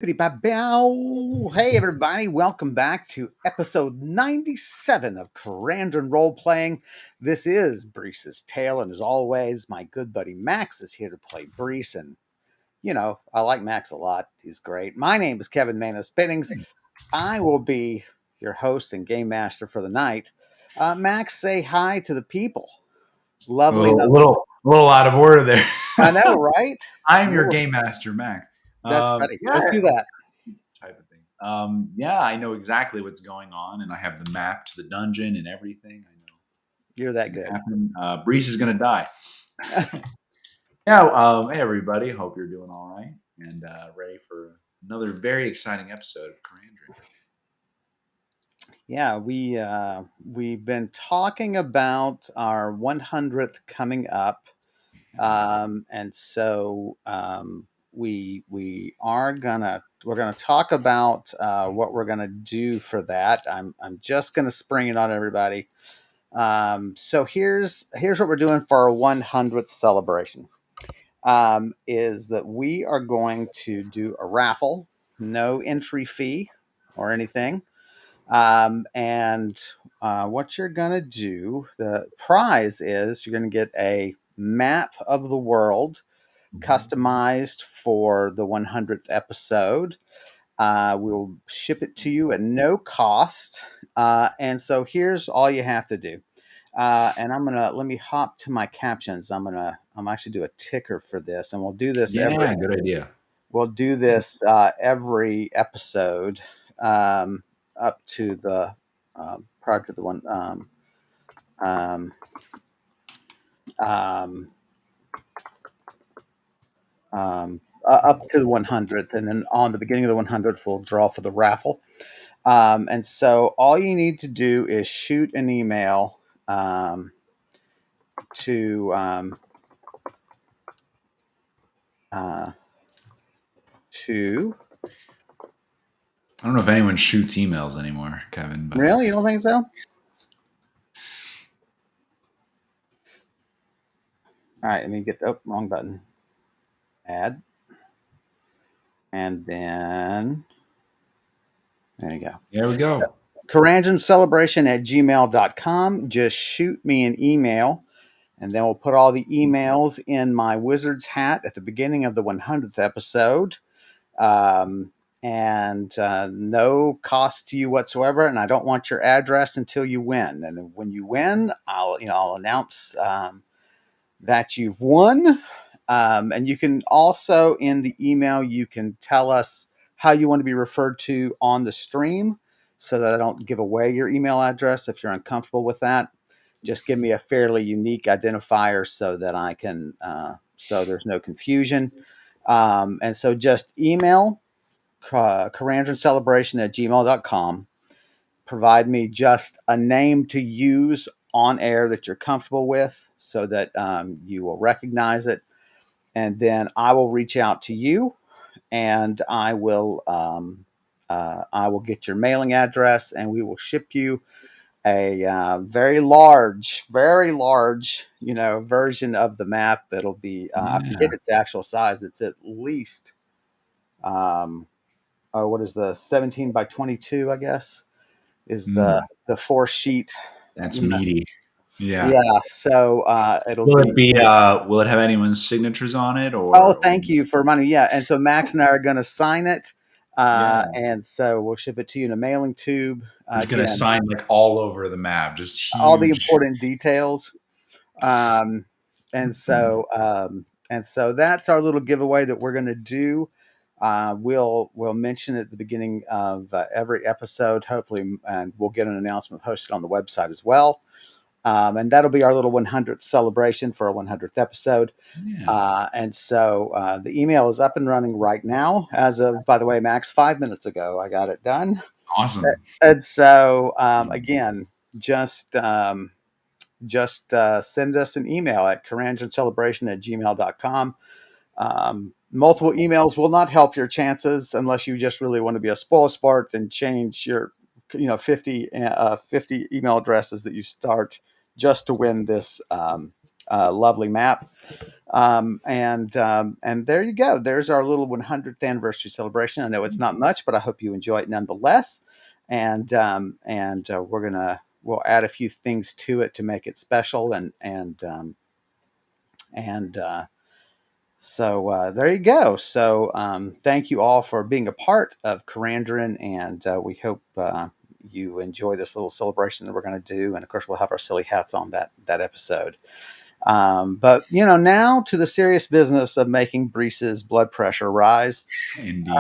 Bow. Hey, everybody, welcome back to episode 97 of Karandrin Role Playing. This is Brise's Tale, and as always, my good buddy Max is here to play Brise. And, I like Max a lot. He's great. My name is Kevin Manos Binnings. I will be your host and game master for the night. Max, say hi to the people. Lovely, A lovely. little out of order there. I know, right? I'm your game master, Mac. That's funny. Yeah, Let's do that. type of thing. Yeah, I know exactly what's going on, and I have the map to the dungeon and everything. I know You're what's that going to good. happen. Breeze is going to die. Yeah. Hey, everybody. Hope you're doing all right and ready for another very exciting episode of Karandrin. Yeah, we've been talking about our 100th coming up, and so we're gonna talk about what we're gonna do for that. I'm just gonna spring it on everybody. So here's what we're doing for our 100th celebration. Is that we are going to do a raffle, no entry fee or anything. And what you're going to do, the prize is you're going to get a map of the world customized for the 100th episode. We'll ship it to you at no cost. And so here's all you have to do. And let me hop to my captions. I'm actually do a ticker for this, and we'll do this Yeah, good idea. every episode up to the prior to the one um, um, up to the 100th, and then on the beginning of the 100th, we'll draw for the raffle. And so all you need to do is shoot an email to uh, to. I don't know if anyone shoots emails anymore, Kevin, but Really, you don't think so? All right, let me get the wrong button. Add. And then there you go. there we go. Karandrincelebration@gmail.com. Just shoot me an email, and then we'll put all the emails in my wizard's hat at the beginning of the 100th episode. And no cost to you whatsoever. And I don't want your address until you win. And when you win, I'll announce that you've won. And you can also, in the email, you can tell us how you want to be referred to on the stream so that I don't give away your email address if you're uncomfortable with that. Just give me a fairly unique identifier so that I can, so there's no confusion. And so just email Karandrincelebration@gmail.com. Provide me just a name to use on air that you're comfortable with so that you will recognize it. And then I will reach out to you, and I will get your mailing address, and we will ship you a very large, version of the map. It'll be I forget Yeah. its actual size. It's at least what is the 17 by 22? I guess is the Mm, the four sheet. that's You know, meaty. Yeah. yeah. So it'll Will be. it be? Will it have anyone's signatures on it, Oh, or? thank you for reminding me. Yeah, and so Max and I are going to sign it, Yeah, and so we'll ship it to you in a mailing tube. he's gonna Again, sign like all over the map, just all the huge. important details. Um, and so that's our little giveaway that we're going to do. We'll mention it at the beginning of every episode, hopefully, and we'll get an announcement posted on the website as well. And that'll be our little 100th celebration for our 100th episode. Yeah, And so the email is up and running right now. As of, by the way, Max, 5 minutes ago, I got it done. awesome. And so again, just send us an email at karandrincelebration@gmail.com. Multiple emails will not help your chances unless you just really want to be a spoil sport and change your 50 email addresses that you start just to win this lovely map. And there you go. There's our little 100th anniversary celebration. I know it's not much, but I hope you enjoy it nonetheless. And we'll add a few things to it to make it special. And so there you go. So thank you all for being a part of Karandrin, and we hope you enjoy this little celebration that we're going to do. And of course, we'll have our silly hats on that episode. But now to the serious business of making Brise's blood pressure rise. Indeed.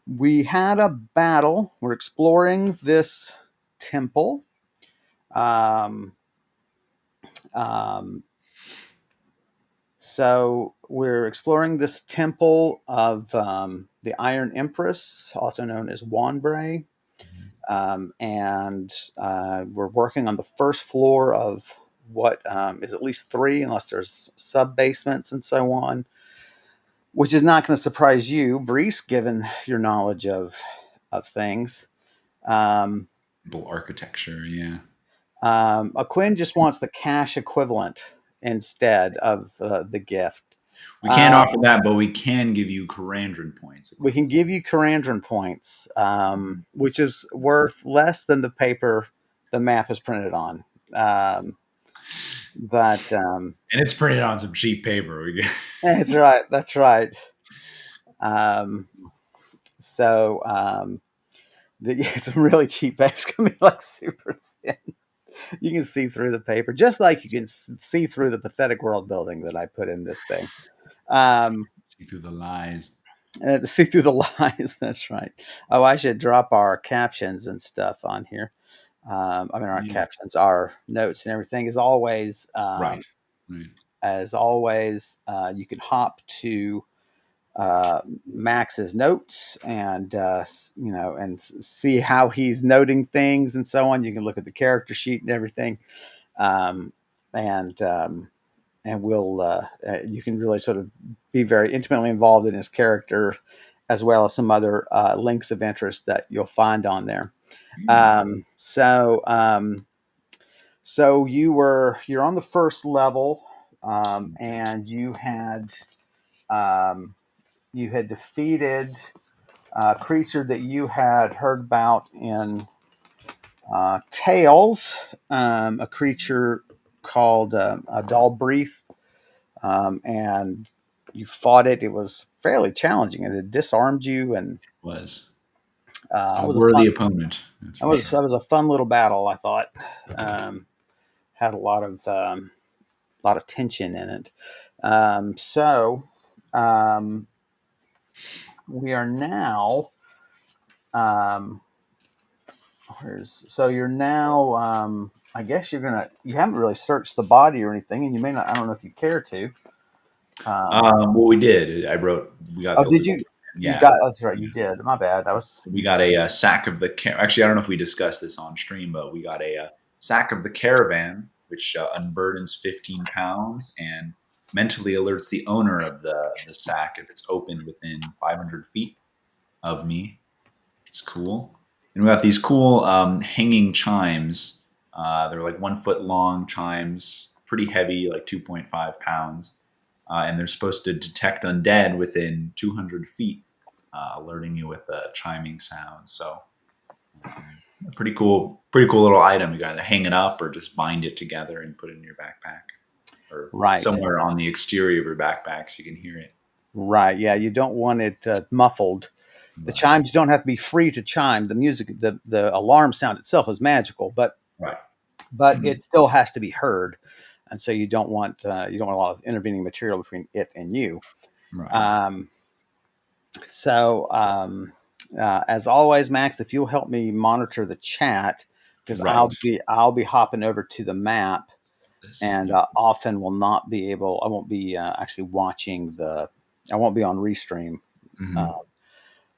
We had a battle. We're exploring this temple. Um, um, so we're exploring this temple of the Iron Empress, also known as Wanbray. And we're working on the first floor of what is at least three, unless there's sub basements and so on, which is not going to surprise you, Brise, given your knowledge of things. Um, Architecture, yeah. Quinn just wants the cash equivalent instead of the gift. We can't Uh, offer that, but we can give you Karandrin points. we can give you Karandrin points, which is worth less than the paper the map is printed on. Um, but And it's printed on some cheap paper. That's right. That's right. Um, so it's a really cheap paper. It's gonna be like super thin. You can see through the paper, just like you can see through the pathetic world building that I put in this thing. Um, See through the lies. to see through the lines. That's right. Oh, I should drop our captions and stuff on here. I mean, our Yeah. captions, our notes, and everything. Right. Right. As always, you can hop to Max's notes and and see how he's noting things and so on. You can look at the character sheet and everything, um, and um, and you can really sort of be very intimately involved in his character, as well as some other links of interest that you'll find on there. Um, so um, so you're on the first level, and um, you had defeated a creature that you had heard about in Tales, a creature called a Dalbrief, and you fought it. It was fairly challenging, and it disarmed you. And Was it a was a fun. worthy opponent. That's for sure. That was a fun little battle. I thought had a lot of tension in it. So um, we are now. Um, so you're now. I guess you haven't really searched the body or anything, and you may not. I don't know if you care to. Well, we did. I wrote. We got Oh, the did little. you? You Yeah. got. That's right. You did. My bad. I was. We got a sack of the. Actually, I don't know if we discussed this on stream, but we got a sack of the caravan, which unburdens 15 pounds and mentally alerts the owner of the sack if it's opened within 500 feet of me. It's cool. And we got these cool hanging chimes. They're like 1 foot long chimes, pretty heavy, like 2.5 pounds. And they're supposed to detect undead within 200 feet, alerting you with a chiming sound. So, pretty cool little item. You can either hang it up or just bind it together and put it in your backpack or Right. somewhere on the exterior of your backpack so you can hear it. Right. Yeah. You don't want it muffled. The But, chimes don't have to be free to chime. The music, the alarm sound itself is magical, right. but it still has to be heard, and so you don't want a lot of intervening material between it and you. Right. Um, so as always, Max, if you'll help me monitor the chat, because Right. I'll be hopping over to the map, This, and often will not be able. I won't be actually watching the. I won't be on restream. Uh, mhm.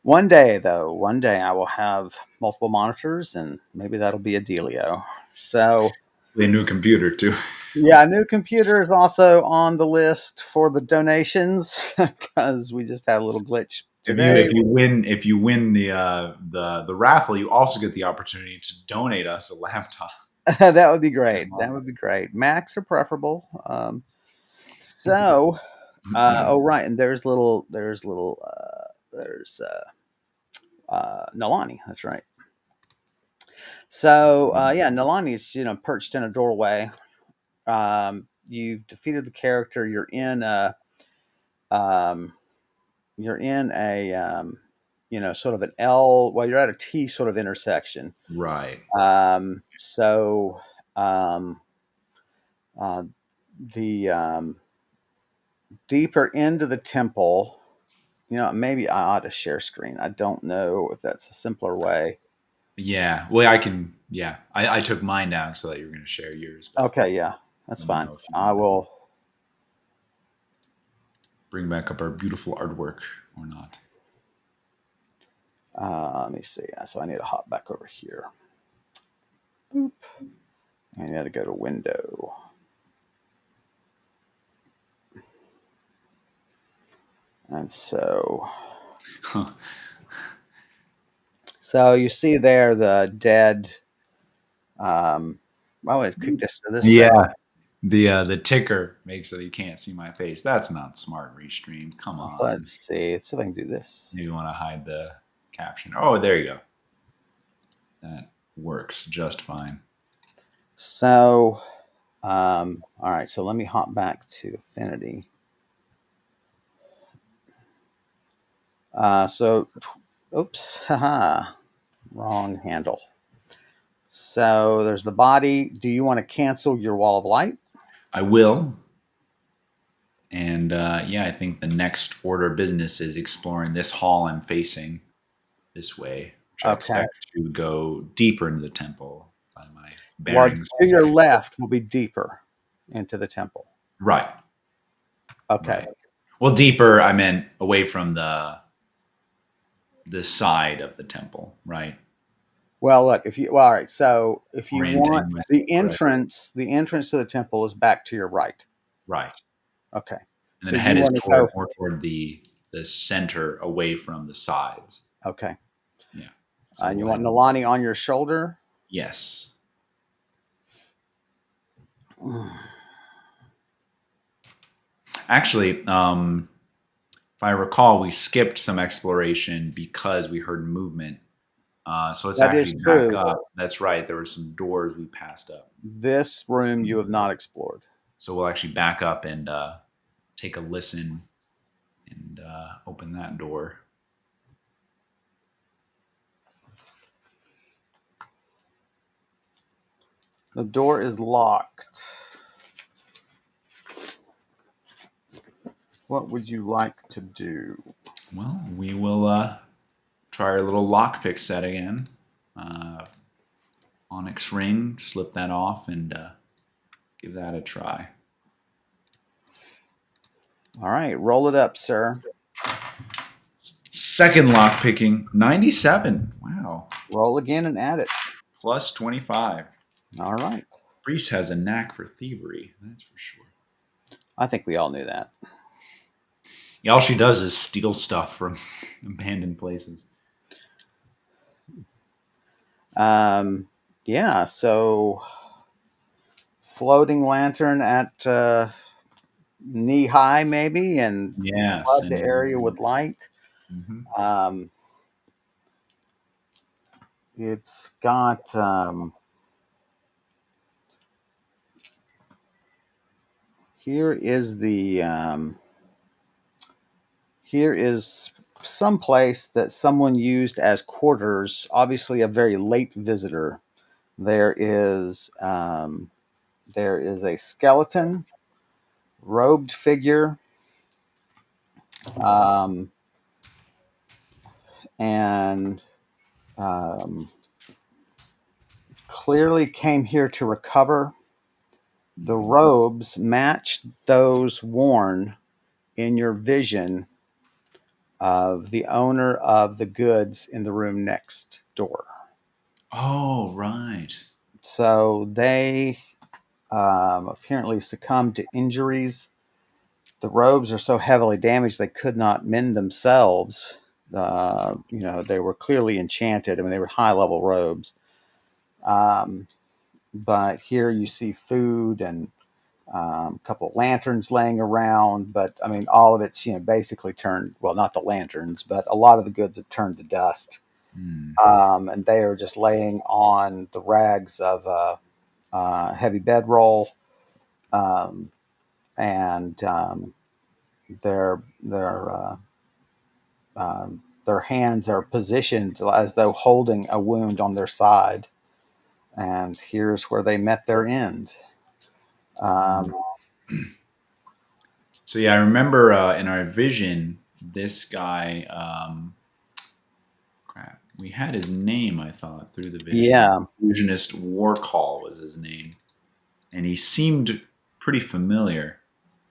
One day, though, one day I will have multiple monitors, and maybe that'll be a dealio. So, A new computer too. yeah, a new computer is also on the list for the donations because we just had a little glitch today. If you win the raffle, you also get the opportunity to donate us a laptop. That would be great. That would be great. Macs are preferable. So, oh right, and there's Nalani. That's right. So yeah, Nalani's perched in a doorway. You've defeated the character. Um, you're in a sort of an L. Well, you're at a T sort of intersection. Right. So um, uh, the deeper into the temple, maybe I ought to share screen. I don't know if that's a simpler way. Yeah. Well, I can. Yeah. I took mine down so that you were going to share yours, but Okay, yeah, that's let me fine. know if you I want to will. bring back up our beautiful artwork or not. Let me see. So I need to hop back over here. Boop. I need to go to window. And so you see there the dead. Well, it kicked us to this section. Yeah. The ticker makes it you can't see my face. That's not smart restream. Come on. Let's see. Let's see if I can do this. Maybe you want to hide the caption. Oh, there you go. That works just fine. So, all right. So let me hop back to Affinity. Oops, haha, wrong handle. So there's the body. Do you want to cancel your wall of light? I will. And yeah, I think the next order of business is exploring this hall I'm facing this way, which I Okay. expect to go deeper into the temple by my Well, bearings. to your left will be deeper into the temple. Right, Okay. right. Well, deeper, I meant away from the side of the temple, right? Well, look, all right. So if you want Orienting myself correct. the entrance to the temple is back to your right. Right. Okay. And So then you head is want to toward go. more toward the center away from the sides. Okay. Yeah. So And you we'll want head. Nalani on your shoulder. Yes. Actually, if I recall, we skipped some exploration because we heard movement. So let's That is actually back true. up. That's right. There were some doors we passed up. This room you have not explored. So we'll actually back up and take a listen and open that door. The door is locked. What would you like to do? Well, we will try our little lockpick set again. Uh, Onyx ring, slip that off and give that a try. All right, roll it up, sir. Second lock picking, 97. Wow. Roll again and add it. Plus 25. All right. Brise has a knack for thievery, that's for sure. I think we all knew that. Yeah, all she does is steal stuff from abandoned places. Yeah, so floating lantern at knee high, maybe, and Yeah, flood the sending. area with light. Mm-hmm. Um, it's got here is the here is some place that someone used as quarters. Obviously, a very late visitor. There is um, there is a skeleton, robed figure, um, and um, clearly came here to recover. The robes match those worn in your vision of the owner of the goods in the room next door. Oh, right. So they apparently succumbed to injuries. The robes are so heavily damaged they could not mend themselves. They were clearly enchanted. I mean, they were high level robes. But here you see food and A couple of lanterns laying around, but I mean, all of it's basically turned. Well, not the lanterns, but a lot of the goods have turned to dust, Mm. and they are just laying on the rags of a heavy bedroll, um, and their hands are positioned as though holding a wound on their side. And here's where they met their end. Mm. Um, So yeah, I remember in our vision, this guy. Crap, we had his name. I thought through the vision. yeah, Illusionist Warcall was his name, and he seemed pretty familiar.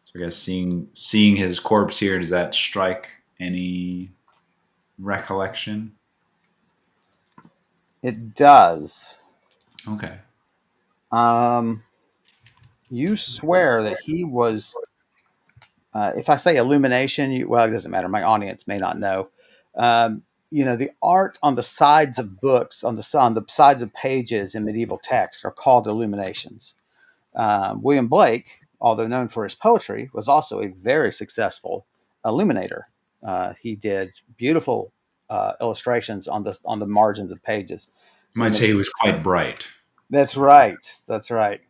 So I guess seeing his corpse here, does that strike any recollection? it does. Okay. Um, you swear that he was. If I say illumination, well, it doesn't matter. My audience may not know. Um, the art on the sides of books, on the sides of pages in medieval text, are called illuminations. William Blake, although known for his poetry, was also a very successful illuminator. He did beautiful illustrations on the margins of pages. You In might the say he was quite bright. That's right. That's right.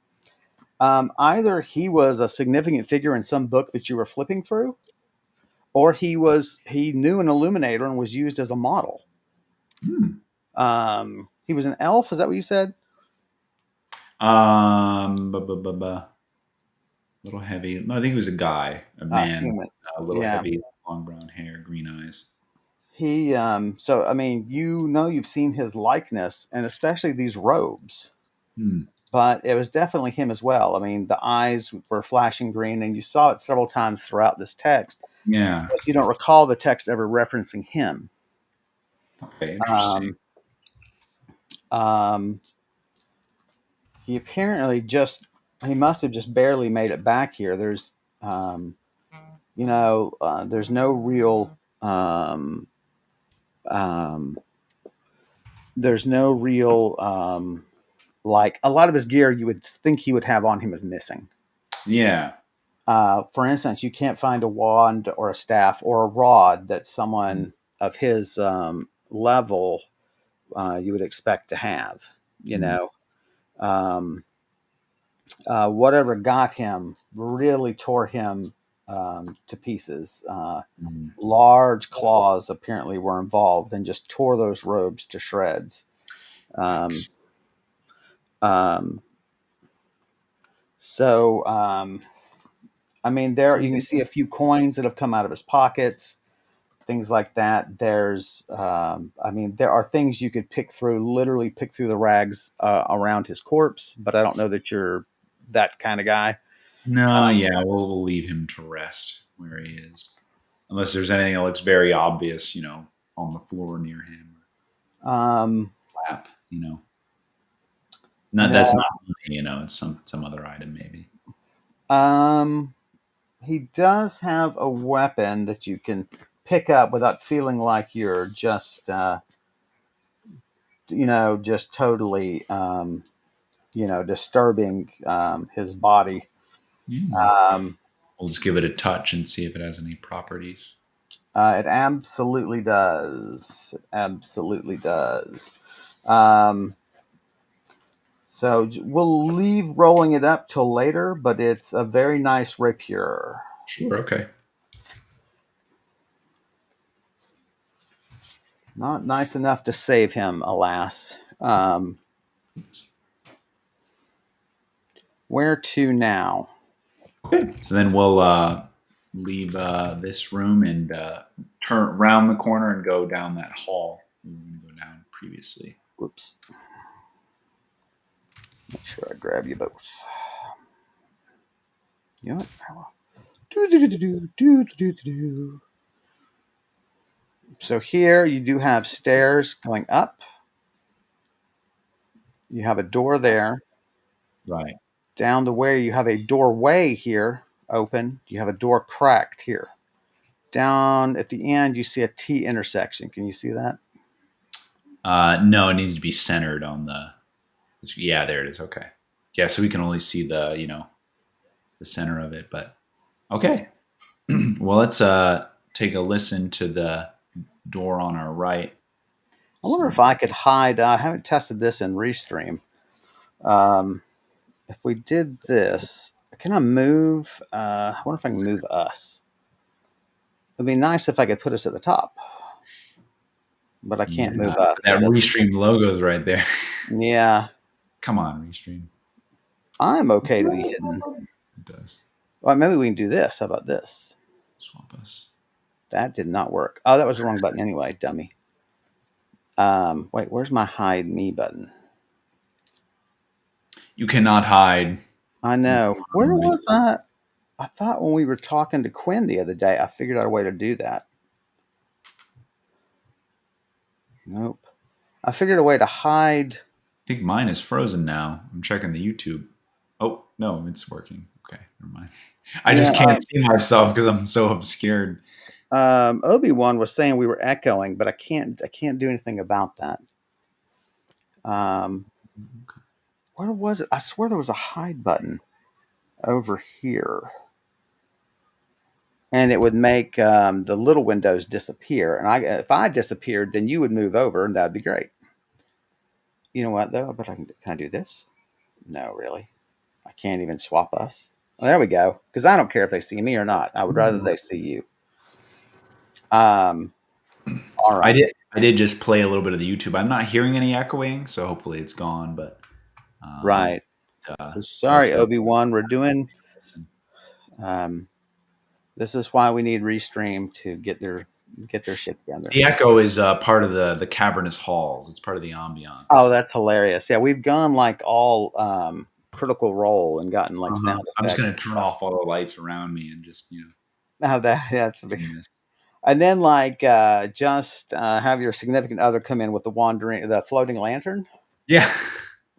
Either he was a significant figure in some book that you were flipping through, or he knew an illuminator and was used as a model. Hmm. He was an elf. Is that what you said? Bu- bu- bu- bu- little heavy. No, I think he was a guy, a man, Human. a little Yeah. heavy, long brown hair, green eyes. He. So I mean, you've seen his likeness, and especially these robes. Hmm. But it was definitely him as well. I mean, the eyes were flashing green, and you saw it several times throughout this text. Yeah. But you don't recall the text ever referencing him. Okay. Interesting. Um, um, he apparently he must have just barely made it back here. Um, there's no real, um, there's no real, like a lot of his gear you would think he would have on him is missing. Yeah. For instance, you can't find a wand or a staff or a rod that Hmm. someone of his level you would expect to have. You Hmm. know, um, whatever got him really tore him to pieces. Hmm. Large claws apparently were involved and just tore those robes to shreds. Um, Yikes. um, so, I mean, there you can see a few coins that have come out of his pockets, things like that. I mean, there are things you could literally pick through the rags around his corpse, but I don't know that you're that kind of guy. No, yeah, we'll leave him to rest where he is, unless there's anything that looks very obvious, on the floor near him, Um, lap, Not no, that's not money, it's some other item maybe. um, he does have a weapon that you can pick up without feeling like you're just totally, disturbing his body. Yeah. Um, We'll just give it a touch and see if it has any properties. it absolutely does. It absolutely does. Um, so we'll leave rolling it up till later, but it's a very nice rapier. Sure. Okay. Not nice enough to save him, alas. Where to now? Okay. So then we'll leave this room and turn around the corner and go down that hall we were going to go down previously. Whoops. Make sure I grab you both. You know what? So here you do have stairs going up. You have a door there. Right. Down the way, you have a doorway here open. You have a door cracked here. Down at the end, you see a T intersection. Can you see that? No, it needs to be centered on the. Yeah, there it is. Okay. Yeah, so we can only see the the center of it. But okay, well, let's take a listen to the door on our right. I wonder So if I could hide. I haven't tested this in Restream. Um, if we did this, can I move? I wonder if I can move us. It'd be nice if I could put us at the top, but I can't yeah, move us. It that doesn't. restream logo is right there. Yeah, Come on, restream. I'm okay to be hidden. It does. Well, maybe we can do this. How about this? Swap us. That did not work. Oh, that was the wrong button anyway, dummy. Wait, where's my hide me button? You cannot hide. I know. Where was that? I thought when we were talking to Quinn the other day, I figured out a way to do that. Nope. I figured a way to hide. I think mine is frozen now. I'm checking the YouTube. Oh no, it's working. Okay, never mind. I Yeah, just can't see myself because I'm so obscured. Obi-Wan was saying we were echoing, but I can't. I can't do anything about that. Um, where was it? I swear there was a hide button over here, and it would make the little windows disappear. And if I disappeared, then you would move over, and that'd be great. You know what though? But can I do this? No, really. I can't even swap us. Well, there we go. Because I don't care if they see me or not. I would rather they see you. Um, all I right. did. I did just play a little bit of the YouTube. I'm not hearing any echoing, so hopefully it's gone. But um, Right. go Sorry, through. Obi-Wan. We're doing. Um, this is why we need Restream to get their shit together. The echo is part of the cavernous halls. It's part of the Oh, ambiance. that's hilarious. Yeah, we've gone like all Critical Role and gotten like Uh-huh. sound I'm just effects gonna and turn stuff. off all the lights around me and just Oh, that's a big. doing this. And then like just have your significant other come in with the floating lantern. Yeah.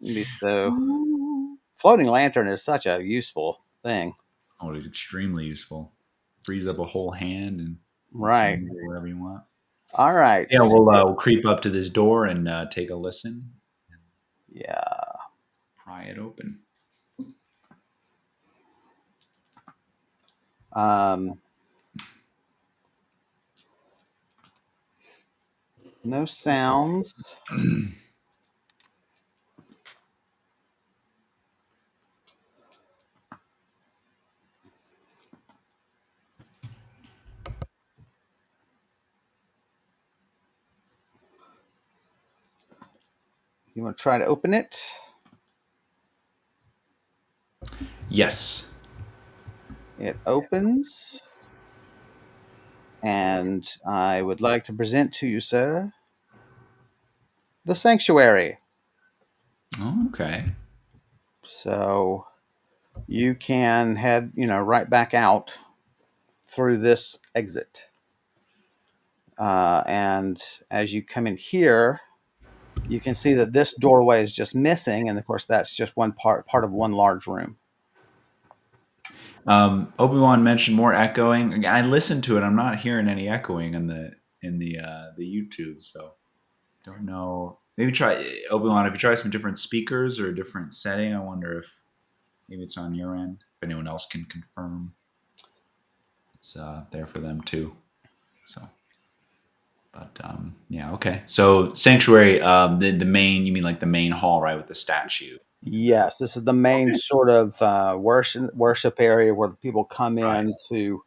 It'd be so. Floating lantern is such a useful thing. Oh, it's extremely useful. Frees up a whole hand and lets you Right. move wherever you want. All right. Yeah, we'll creep up to this door and take a listen and Yeah. pry it open. Um, no sounds. You want to try to open it? Yes. It opens. And I would like to present to you, sir, the sanctuary. Oh, okay. So you can head, right back out through this exit. And as you come in here, you can see that this doorway is just missing, and of course, that's just one part of one large room. Obi-Wan mentioned more echoing. I listened to it. I'm not hearing any echoing in the YouTube, so don't know. Maybe try Obi-Wan. If you try some different speakers or a different setting, I wonder if maybe it's on your end. If anyone else can confirm, it's there for them too. So, but yeah, okay. So sanctuary, the main. You mean like the main hall, right, with the statue? Yes, this is the main Okay. sort of worship area where the people come Right. in to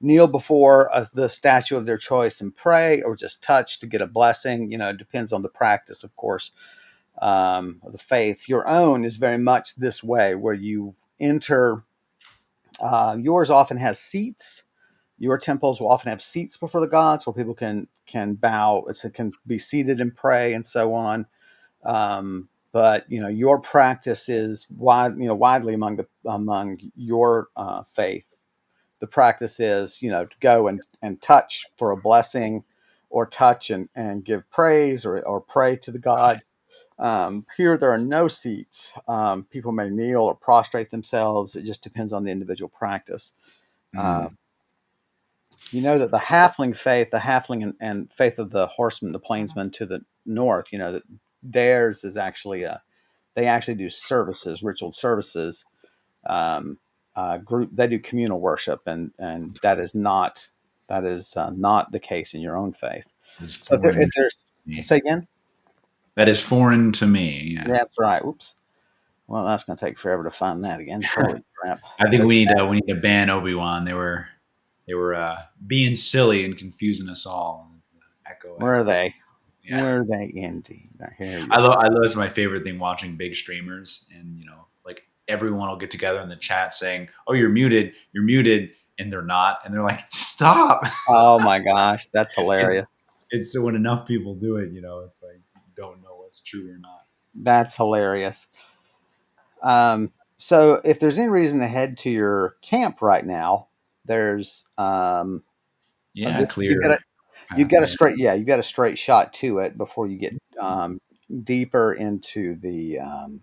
kneel before the statue of their choice and pray, or just touch to get a blessing. It depends on the practice, of course, of the faith. Your own is very much this way, where you enter. Yours often has seats. Your temples will often have seats before the gods, where people can bow. It can be seated and pray, and so on. But your practice is widely among your faith. The practice is to go and touch for a blessing, or touch and give praise, or pray to the god. Here there are no seats. People may kneel or prostrate themselves. It just depends on the individual practice. uh, Mm. that the halfling faith, the halfling and faith of the horsemen, the plainsmen to the north, that theirs is actually they actually do services, ritual services. Um, group. They do communal worship, and that is not the case in your own faith. It's So if foreign to there's me. say again. That is foreign to me. Yeah. That's right. Oops. Well, that's going to take forever to find that again. Holy crap! I think That's we need to ban Obi-Wan. They were being silly and confusing us all. Echo, where are echo. they? Yeah. Where are they indeed? Here you I love it's my favorite thing watching big streamers and like everyone will get together in the chat saying, "Oh, you're muted," and they're not, and they're like, "Stop!" Oh my gosh, that's hilarious. it's it's so when enough people do it, it's like you don't know what's true or not. That's hilarious. So if there's any reason to head to your camp right now, there's Yeah, this you got clear a you got a pathway. straight you got a straight shot to it before you get deeper into the um,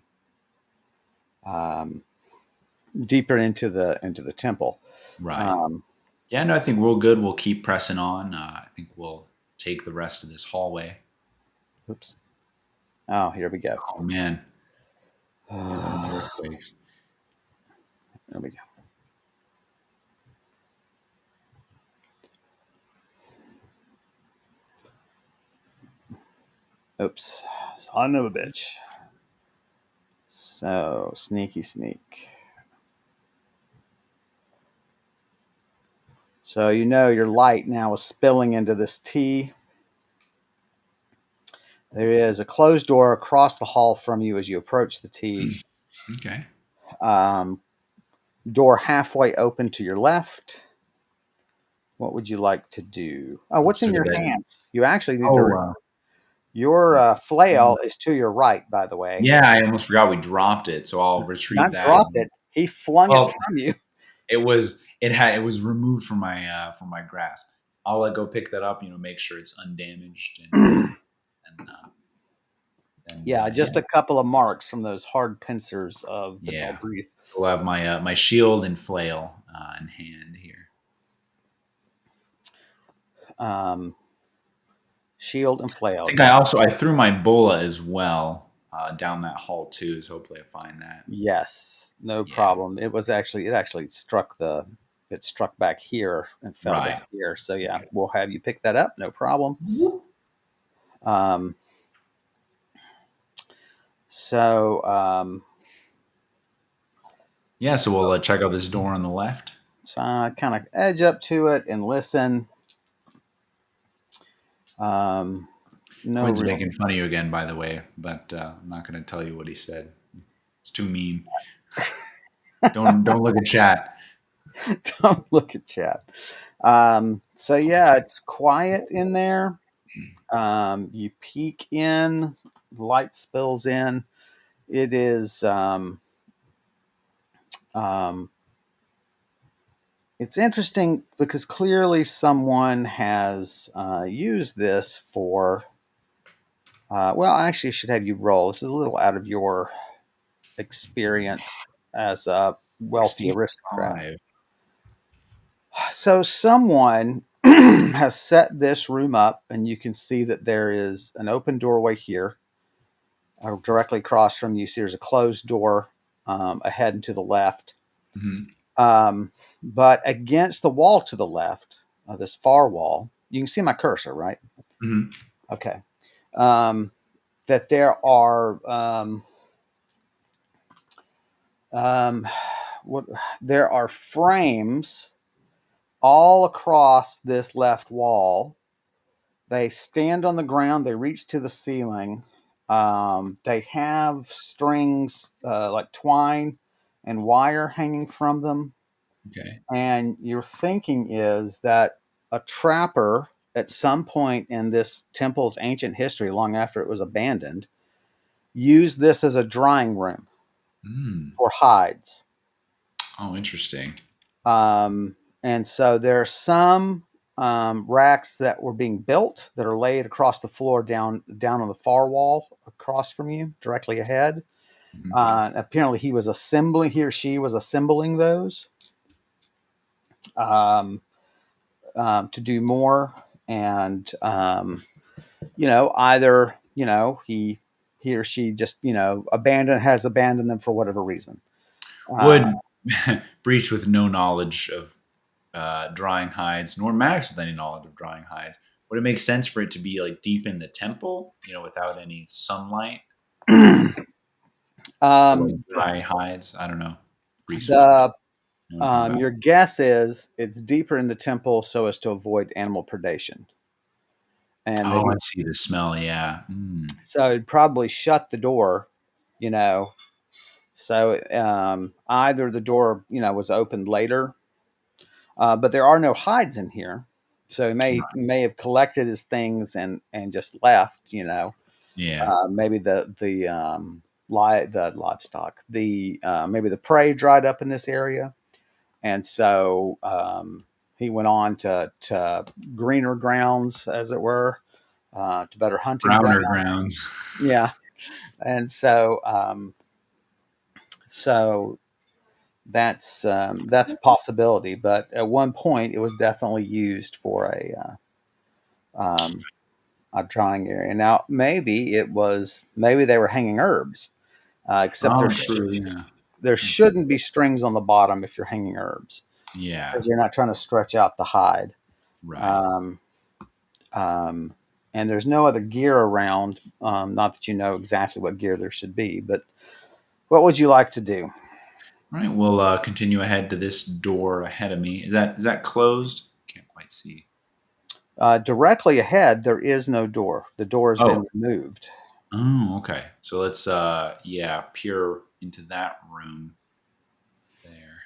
deeper into the temple. Right. Um, Yeah, no, I think we're good. We'll keep pressing on. I think we'll take the rest of this hallway. oops. Oh, here we go. Oh man, here come the There earthquakes. we go. Oops. Son of a bitch. So sneaky sneak. So your light now is spilling into this T. There is a closed door across the hall from you as you approach the T. Okay. Um, Door halfway open to your left. What would you like to do? Oh, Let's what's do in the your bed. hands? You actually need to. Oh, Your flail is to your right, by the way. yeah, I almost forgot we dropped it, so I'll retrieve Not that. dropped it. He flung it Well, from you. it was removed from my grasp. I'll go pick that up. Make sure it's undamaged, and Yeah, yeah, just a couple of marks from those hard pincers of the yeah. Galbraith. So we'll have my shield and flail in hand here. Um, Shield and I flail. think I threw my bola as well down that hall too. So hopefully I find that. Yes, no Yeah. problem. It actually struck back here and fell Right. down here. So yeah, Okay. we'll have you pick that up. No problem. Um, so Yeah. So we'll check out this door on the left. kind of edge up to it and listen. Um, no Quinn's real. making fun of you again, by the way, but I'm not going to tell you what he said. It's too mean. Don't look at chat. Don't look at chat. So yeah, it's quiet in there. You peek in, light spills in. It is. Um, it's interesting because clearly someone has used this for. Well, I actually should have you roll. This is a little out of your experience as a wealthy aristocrat. 65. So someone has set this room up, and you can see that there is an open doorway here. Directly across from you, see there's a closed door ahead and to the left. Mm-hmm. But against the wall to the left, this far wall, you can see my cursor, right? Mm-hmm. Okay. That there are um, what there are frames all across this left wall. They stand on the ground. They reach to the ceiling. They have strings like twine and wire hanging from them. Okay. And your thinking is that a trapper at some point in this temple's ancient history, long after it was abandoned, used this as a drying room Mm. for hides. Oh, interesting. And so there are some racks that were being built that are laid across the floor down on the far wall across from you, directly ahead. Mhm. Apparently, he or she was assembling those um, to do more, and either he or she just has abandoned them for whatever reason. Would Uh, Breach with no knowledge of drawing hides, nor Max with any knowledge of drawing hides. Would it make sense for it to be like deep in the temple, without any sunlight to like um, dry hides? I don't know. Breach would the know anything about your guess is it's deeper in the temple so as to avoid animal predation, it. and Oh, I see the smell. Yeah. so it'd probably shut the door, you know. So either the door, was opened later, but there are no hides in here. So he may have collected his things and just left. Yeah. Maybe the livestock, maybe the prey dried up in this area, and so he went on to greener grounds, as it were, to better hunting Browner ground. grounds. Yeah, and so that's a possibility. But at one point, it was definitely used for a drying area. Now, maybe they were hanging herbs, except Oh, true. Yeah. there Hmm. shouldn't be strings on the bottom if you're hanging herbs, Yeah. because you're not trying to stretch out the hide. Right. Um, um, and there's no other gear around. Not that you know exactly what gear there should be, but what would you like to do? All right. We'll continue ahead to this door ahead of me. Is that closed? Can't quite see. Directly ahead, there is no door. The door has Oh. been removed. Oh, okay. So let's yeah, peer into that room there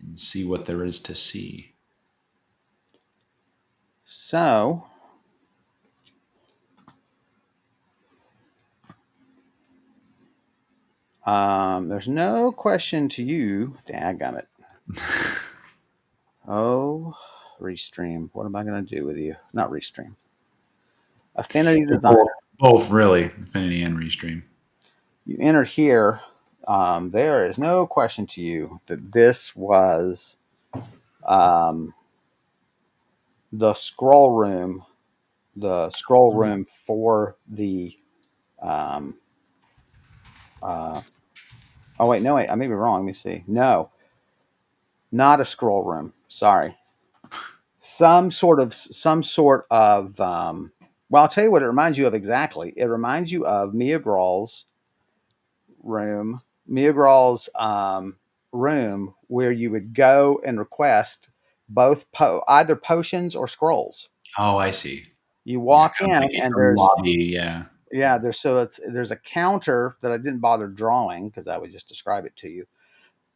and see what there is to see. So, there's no question to you. Dadgummit. Oh, Restream. What am I going to do with you? Not Restream. Affinity Both, Designer. both really, Infinity and Restream. You enter here. There is no question to you that this was um, the scroll room for the. Um, oh wait, no wait, I may be wrong. Let me see. No, not a scroll room. Sorry, some sort of. Well, I'll tell you what it reminds you of exactly. It reminds you of Mia Grawl's room. Mia Grawl's room, where you would go and request both either potions or scrolls. Oh, I see. You Yeah, walk kind of in like and a lobby. Yeah. there's a counter that I didn't bother drawing because I would just describe it to you.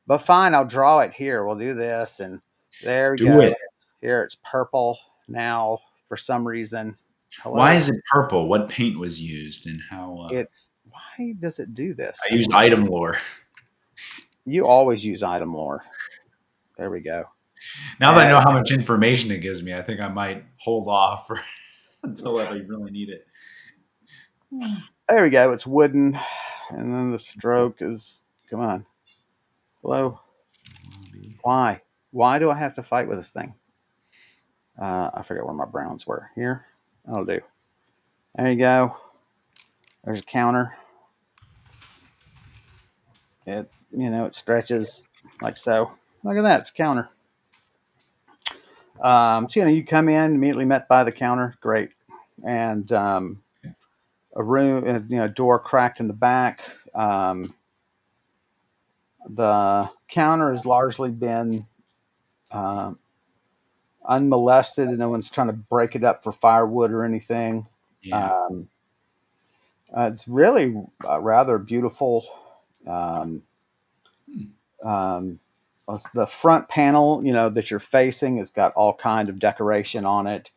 But fine, I'll draw it here. We'll do this, and there we Do go. it. Here it's purple now for some reason. Why Hello, is it purple? What paint was used and how? it's why does it do this? I used item lore. You always use item lore. There we go. Now that I And know how much information it gives me, I think I might hold off for until I really need it. there we go. It's wooden, and then the stroke is. Come on, hello. Why? Why do I have to fight with this thing? I forget where my browns were. Here, that'll do. There you go. There's a counter. It stretches like so. Look at that. It's a counter. So you come in immediately met by the counter. Great, and a room, door cracked in the back. The counter has largely been um, unmolested, and no one's trying to break it up for firewood or anything. Yeah. Um, it's really rather beautiful. Um, Hmm. um, the front panel, that you're facing, has got all kind of decoration on it.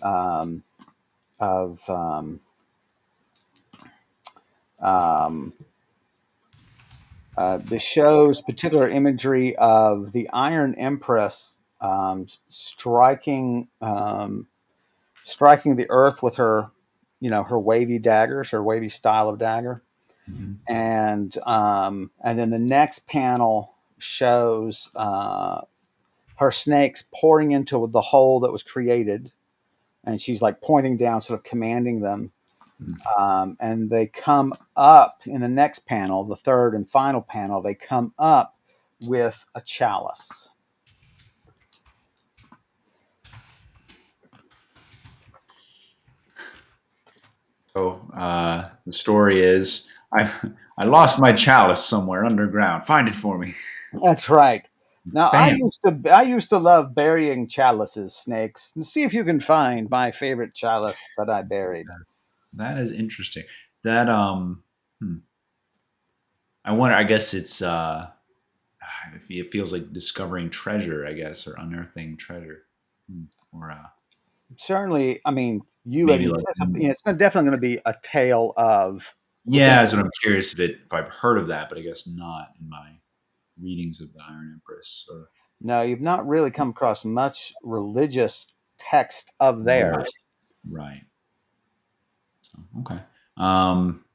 Um, of um, This shows particular imagery of the Iron Empress striking the earth with her wavy daggers, her wavy style of dagger, Mhm. and then the next panel shows her snakes pouring into the hole that was created, and she's like pointing down, sort of commanding them. Mhm. And they come up in the next panel, the third and final panel. They come up with a chalice. So the story is I lost my chalice somewhere underground. Find it for me. That's right. Now Bam. I used to love burying chalices, Snakes. See if you can find my favorite chalice that I buried. That is interesting. That I wonder. I guess it's it feels like discovering treasure. I guess or unearthing treasure, Hmm. or Certainly, I mean, you maybe like anticipate, it's definitely going to be a tale of yeah. That's what things. I'm curious if I've heard of that, but I guess not in my readings of the Iron Empress. Or No, you've not really come across much religious text of right, theirs. right. So, okay. Um,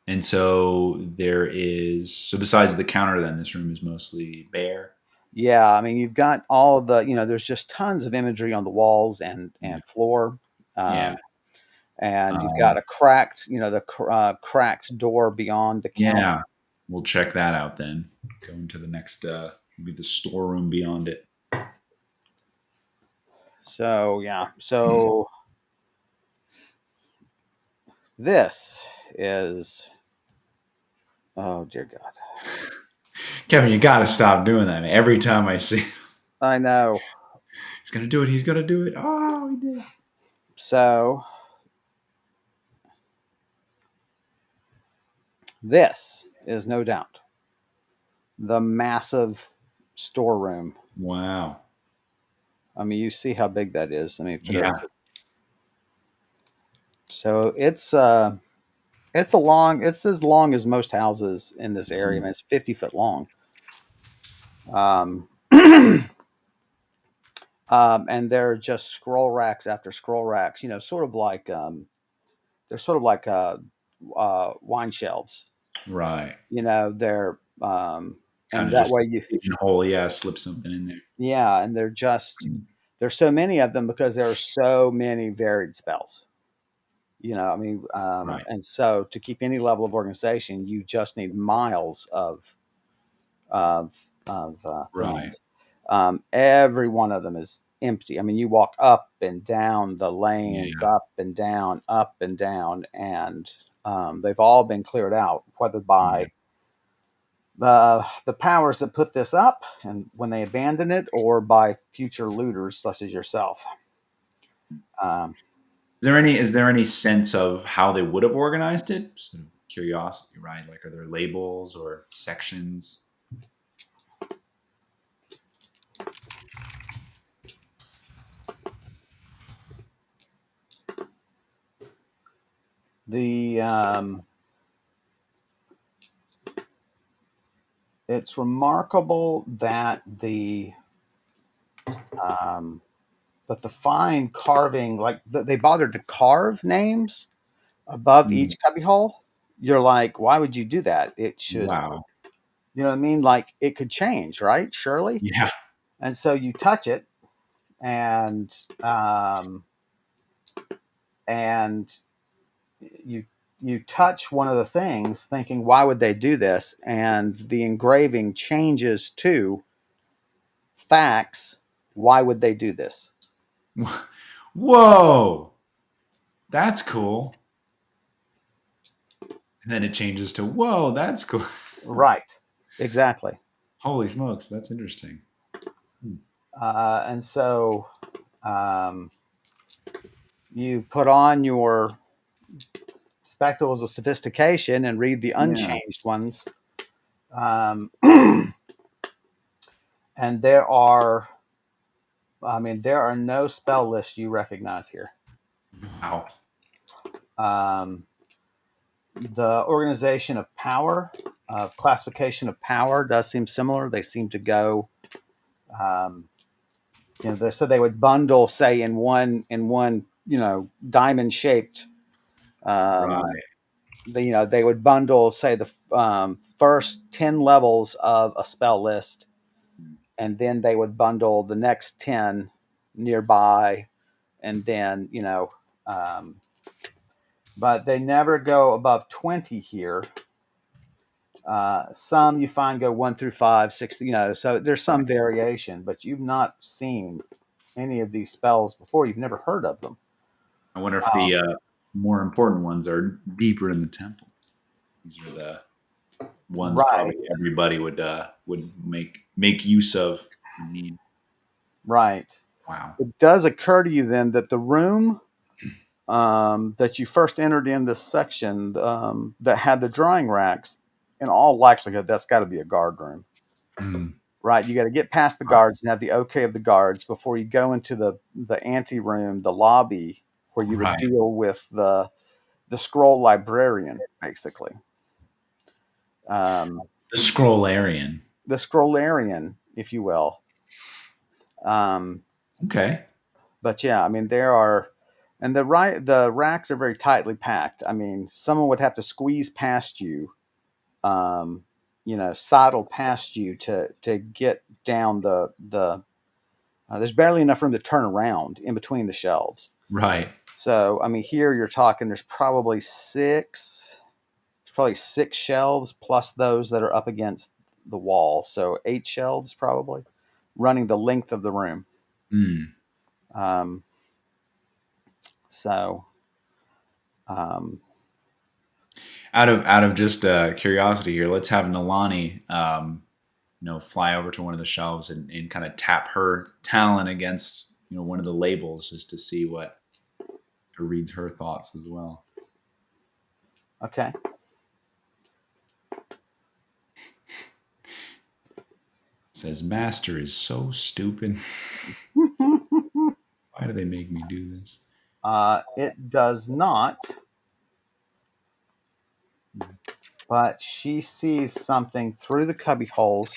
and so there is so besides the counter, then this room is mostly bare. Yeah, I mean, you've got all the, there's just tons of imagery on the walls Yeah. and floor. Yeah. Um, and you've got Um, a cracked, cracked door beyond the counter. yeah. We'll check that out then. Go into the next be the storeroom beyond it. So, yeah. So this is, oh, dear God. Kevin, you gotta stop doing that, man. Every time I see I know. he's gonna do it, he's gonna do it. Oh, he did. So this is no doubt the massive storeroom. Wow. I mean, you see how big that is. Let me put it Yeah. up. So it's as long as most houses in this area. I mean, it's 50 foot long. Um, and they're just scroll racks after scroll racks. Sort of like they're sort of like wine shelves. Right. They're Kind and of that just way you pigeonhole, yeah, slip something in there. yeah, and there's so many of them because there are so many varied spells. I mean, Right. and so to keep any level of organization, you just need miles of Right. things. Every one of them is empty. I mean, you walk up and down the lanes, Yeah. up and down, and they've all been cleared out, whether Yeah. by the powers that put this up and when they abandon it, or by future looters such as yourself. Um, Is there any sense of how they would have organized it? Sort of curiosity, right? Like are there labels or sections? the It's remarkable um, that the fine carving, like they bothered to carve names above Mm, each cubbyhole. You're like, why would you do that? It should, wow. you know what I mean? Like it could change, right? Surely. Yeah. And so you touch it, and um, and you you touch one of the things, thinking, why would they do this? And the engraving changes to facts. Why would they do this? Whoa. That's cool. And then it changes to whoa, that's cool. Right. Exactly. Holy smokes, that's interesting. Hmm. And so um, you put on your spectacles of sophistication and read the Yeah. unchanged ones. Um, and there are no spell lists you recognize here. Wow. Um, the organization of power, classification of power does seem similar. They seem to go, um, so they would bundle, say, in one, diamond shaped. Um, Right. they would bundle, say, the first 10 levels of a spell list, and then they would bundle the next 10 nearby, and then but they never go above 20 here. Some you find go 1 through 5, 6. So there's some variation, but you've not seen any of these spells before. You've never heard of them. I wonder if the more important ones are deeper in the temple. These are the ones Right, probably everybody would make use of and need. right. Wow. It does occur to you then that the room that you first entered in this section that had the drying racks, in all likelihood, that's got to be a guard room. Mm. Right, you got to get past the guards and have the okay of the guards before you go into the ante room, the lobby, where you would Right. deal with the scroll librarian, basically. Um, The Scrollarian. the scrollarian, if you will. Um, Okay. but yeah, I mean there are, and the racks are very tightly packed. I mean, someone would have to squeeze past you, um, sidle past you to get down the. There's barely enough room to turn around in between the shelves. Right. So, I mean, here you're talking. There's probably six. There's probably six shelves plus those that are up against the wall. So 8 shelves probably, running the length of the room. Mm. Um, so, um, Out of just curiosity here, let's have Nalani, fly over to one of the shelves and kind of tap her talon against one of the labels just to see what reads her thoughts as well. okay. It says, "Master is so stupid. Why do they make me do this?" It does not, but she sees something through the cubby holes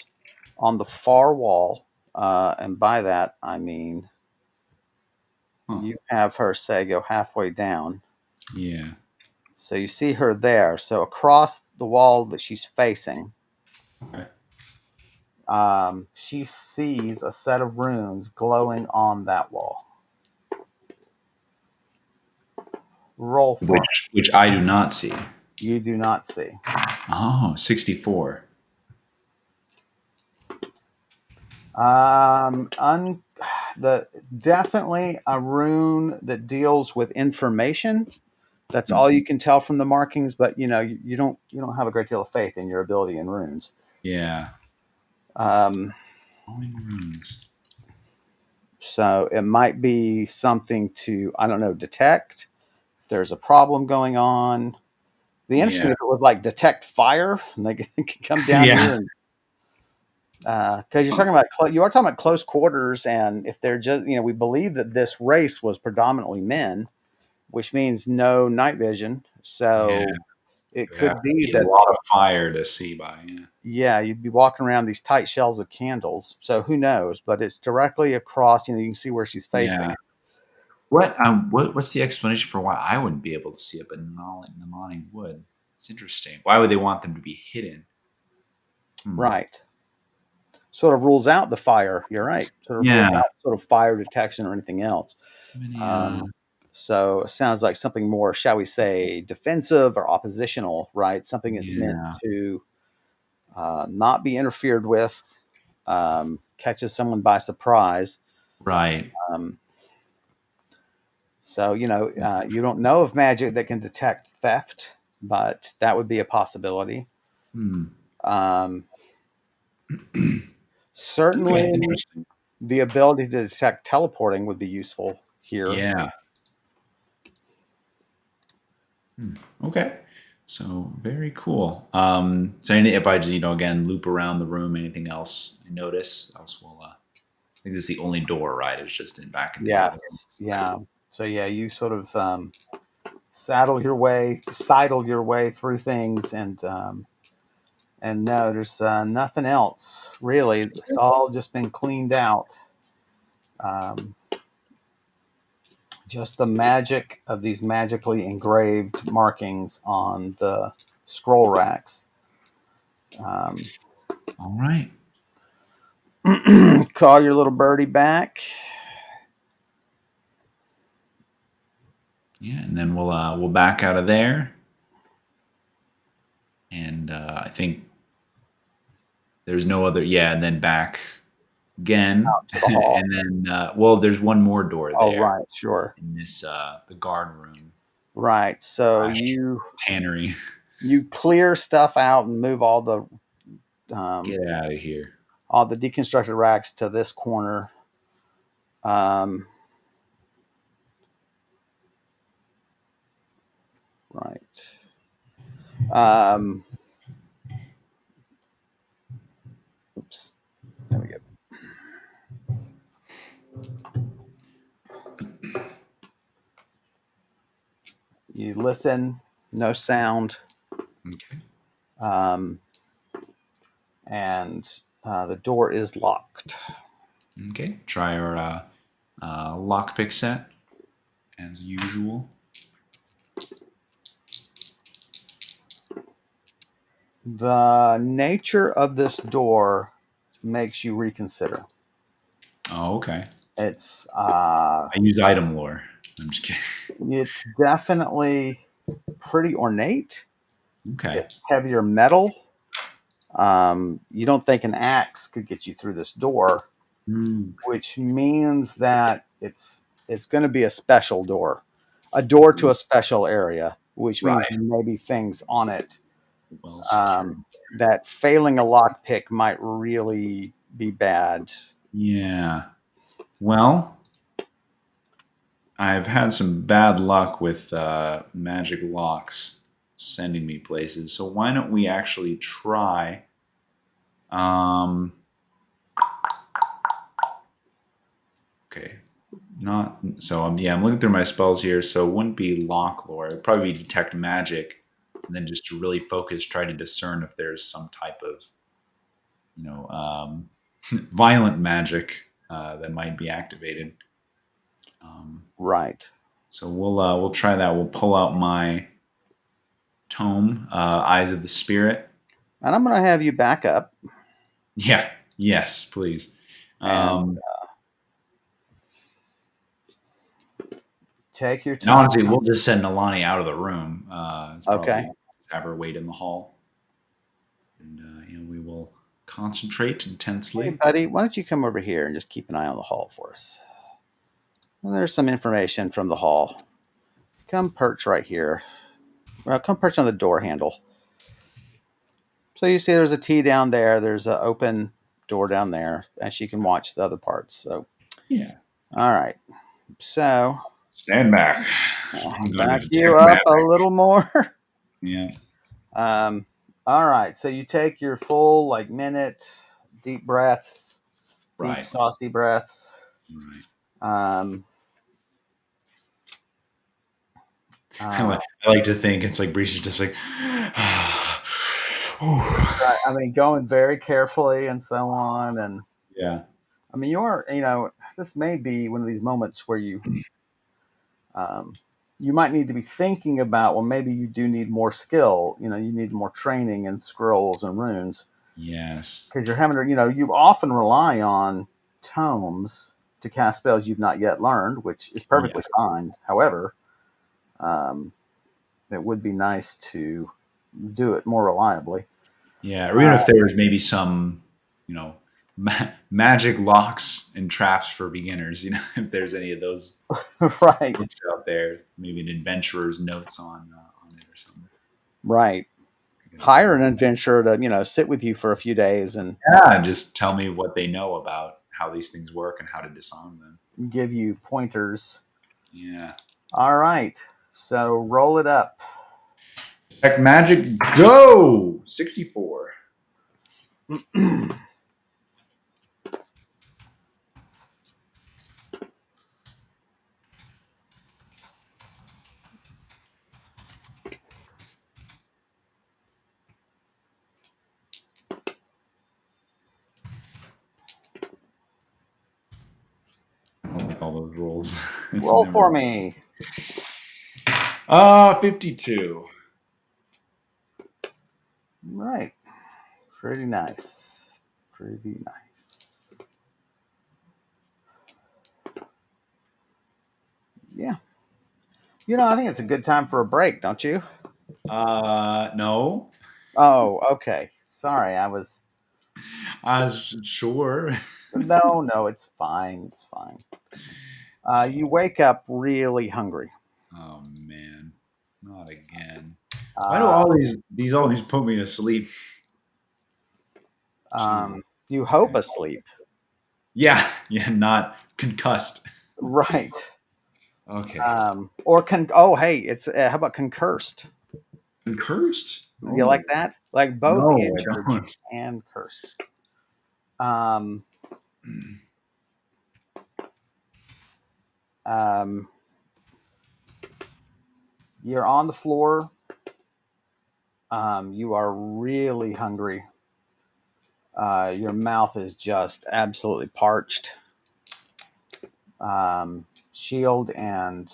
on the far wall. And by that, I mean Huh. you have her, say, go halfway down. Yeah. So you see her there. So across the wall that she's facing, Okay. she sees a set of runes glowing on that wall. Roll for it. Which I do not see. You do not see. Oh, 64. Um, un, the definitely a rune that deals with information. That's all you can tell from the markings, but you don't have a great deal of faith in your ability in runes. Yeah. Um, Glowing runes. so it might be something to, I don't know, detect if there's a problem going on. Be interesting Yeah. if it was like detect fire, and they can come down Yeah. here and because you are talking about close quarters, and if they're just we believe that this race was predominantly men, which means no night vision. Yeah. So it It would have could to be be a that lot of fire to see by. Yeah. yeah, you'd be walking around these tight shelves with candles. So who knows? But it's directly across. You can see where she's facing. Yeah. What's the explanation for why I wouldn't be able to see it, but Nalani would? It's interesting. Why would they want them to be hidden? Hmm. Right. Sort of rules out the fire. You're right. Sort of rules Yeah. out sort of fire detection or anything else. Many. So it sounds like something more, shall we say, defensive or oppositional, right? Something that's meant Yeah. to not be interfered with, catches someone by surprise. Right. Um, so, you don't know of magic that can detect theft, but that would be a possibility. Hmm. Um, Okay. certainly, Interesting. the ability to detect teleporting would be useful here. Yeah. Okay. So very cool. So if I just, again, loop around the room, anything else I notice, else will, I think this is the only door, right? It's just in the other. Yes. Yeah. So, yeah, you sort of sidle your way through things, and no, there's nothing else really. It's all just been cleaned out. Um, just the magic of these magically engraved markings on the scroll racks. Um, All right. call your little birdie back. Yeah, and then we'll back out of there, and I think There's no other. Yeah, and then back again, out to the hall. and then well, there's one more door Oh, there right, sure. in this the guard room Right. So slash tannery. you clear stuff out and move um, Get out of here. all the deconstructed racks to this corner. Um, right. Um, oops. There we go. You listen, no sound, Okay. um, and the door is locked. Okay. Try our lockpick set as usual. The nature of this door makes you reconsider. Oh, okay. It's I use item lore. I'm just kidding. it's definitely pretty ornate. Okay. It's heavier metal. You don't think an axe could get you through this door, Mm, which means that it's going to be a special door, a door to a special area, which means right. there may be things on it Well secured. that failing a lockpick might really be bad. Yeah. Well, I've had some bad luck with magic locks sending me places. So why don't we actually try? Um, okay. Not so. Yeah, I'm looking through my spells here. So it wouldn't be lock lore. It'd probably be detect magic, and then just to really focus, try to discern if there's some type of violent magic that might be activated. Um, Right. so we'll try that. We'll pull out my tome, Eyes of the Spirit. And I'm going to have you back up Yeah. Yes, please. and Um, take your and time. honestly, we'll just send Nalani out of the room. It's Okay. probably have her wait in the hall, and we will concentrate Hey, intensely. buddy, why don't you come over here and just keep an eye on the hall for us? Well, there's some information from the hall. Come perch right here. Well, come perch on the door handle. So you see there's a T down there. There's an open door down there, and she can watch the other parts. So, Yeah. all right. So, Stand back. I'm going to back you detect up a magic. little more. Yeah. um, all right. So you take your full minute deep breaths, deep Right. saucy breaths. Right. Um, I uh, like to think it's like Breach is just like, right. I mean, going very carefully and so on. And yeah, I mean, this may be one of these moments where um, you might need to be thinking about, well, maybe you do need more skill. You need more training in scrolls and runes yes, because you're having to, you often rely on tomes to cast spells you've not yet learned, which is perfectly yes, fine. However, um, it would be nice to do it more reliably. yeah. Or even if there's maybe some, magic locks and traps for beginners. If there's any of those Right, books out there, maybe an adventurer's notes on it or something. right. I could look Hire into. an adventurer to, sit with you for a few days and Yeah, and just tell me what they know about how these things work and how to disarm them. give you pointers. Yeah. All right. So roll it up. Detect magic, go! 64. I don't like all those rolls. It's Roll never. for me. 52. Right. Pretty nice. Pretty nice. Yeah. I think it's a good time for a break, don't you? No. Oh, okay. Sorry, I was. Sure. No, no, it's fine. It's fine. You wake up really hungry. Oh man, not again. Why do Uh, all these always put me to sleep? Jesus. you hope Okay. asleep. Yeah, yeah, not concussed. Right. Okay. Oh, hey, it's how about concursed? Cursed? You like Oh that? Like both no, I injured don't. and cursed. Um, um, you're on the floor. You are really hungry. Your mouth is just absolutely parched. Shield and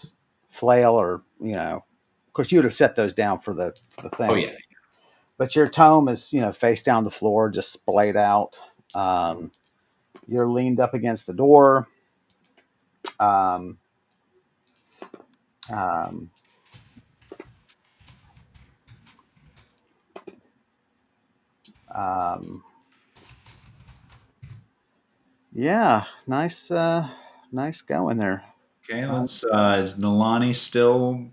flail, or of course, you would have set those down for the Oh things. yeah. But your tome is, face down the floor, just splayed out. Um, you're leaned up against the door. Um, um, um, yeah, nice going there. Okay, Uh, let's. Is Nalani still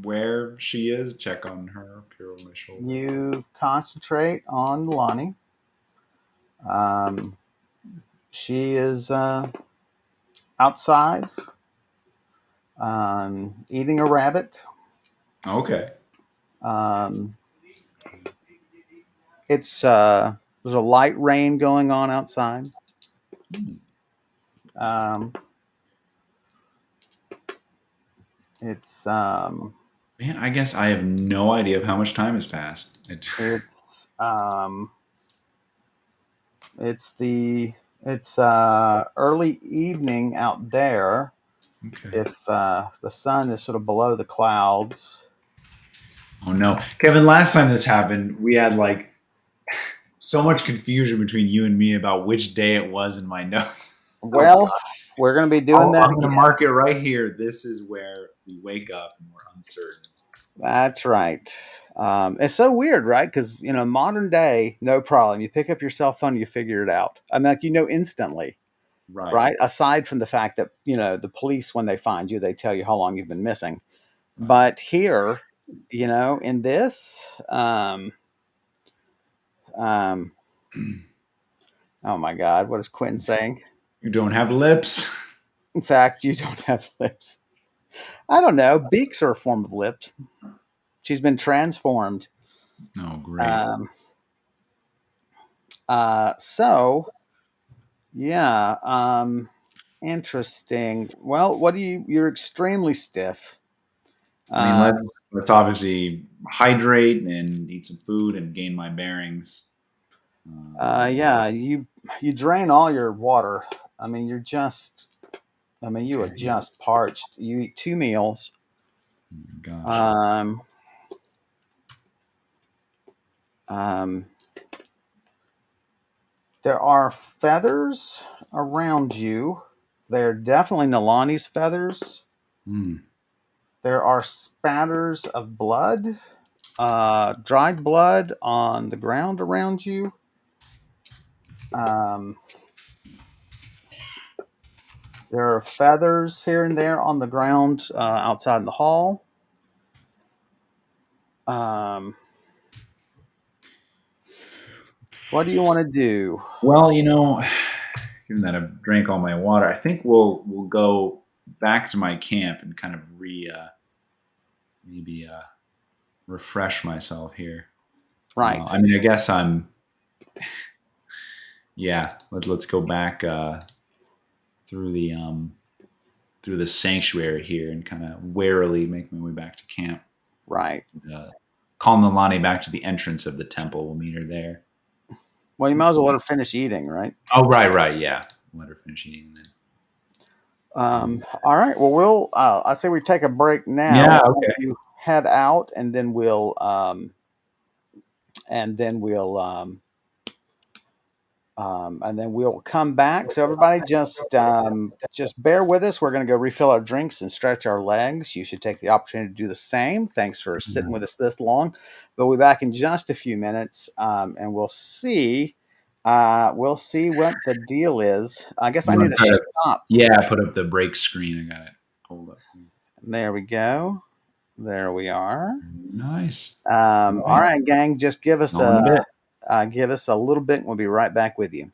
where she is? Check on her. Peer over my shoulder. you concentrate on Lonnie. Um, she is outside, eating a rabbit. Okay. Um, there's a light rain going on outside. Hmm. Um, it's um, Man, I guess I have no idea of how much time has passed. it's it's the it's early evening out there. Okay. If the sun is sort of below the clouds. Oh no, Kevin. Last time this happened, we had like so much confusion between you and me about which day it was in my notes. Oh Well, god. we're going to be doing that I'm going to again. mark it right here. This is where we wake up and we're uncertain. That's right. It's so weird, right? Because modern day, no problem. You pick up your cell phone, you figure it out. I mean, like instantly, Right. right? Aside from the fact that the police, when they find you, they tell you how long you've been missing. Right. But here, in this, um, oh my God, what is Quentin saying? You don't have lips. In fact, you don't have lips. I don't know. Beaks are a form of lips. She's been transformed. Oh, great. Um, so yeah, interesting. Well, what do you're extremely stiff. I mean, Um, let's obviously hydrate and eat some food and gain my bearings. yeah, you drain all your water. I mean, you are Okay. just parched. You eat two meals. Gosh. Um, um, there are feathers around you. They're definitely Nalani's feathers. Hmm. There are spatters of blood, dried blood on the ground around you. Um, there are feathers here and there on the ground outside in the hall. Um, what do you want to do? Well, given that I've drank all my water, I think we'll go back to my camp and kind of maybe refresh myself here. Right, I mean, I guess I'm yeah. Let's go back through the through the sanctuary here and kind of warily make my way back to camp. right. Uh, call Nalani back to the entrance of the temple. We'll meet her there. Well, you might as well let her finish eating, right? Oh, right, yeah. Let her finish eating then. All right. Well, I say we take a break now. Yeah, Why don't okay. you head out, and then we'll come back. So everybody, just bear with us. We're going to go refill our drinks and stretch our legs. You should take the opportunity to do the same. Thanks for sitting with us this long. We'll be back in just a few minutes, and we'll see We'll see what the deal is. I guess I You need want to to try to? stop. Yeah, put up the break screen. I got it pulled up. There we go. There we are. Nice. All All right. right, gang. Just On a bit. give us a little bit, and we'll be right back with you.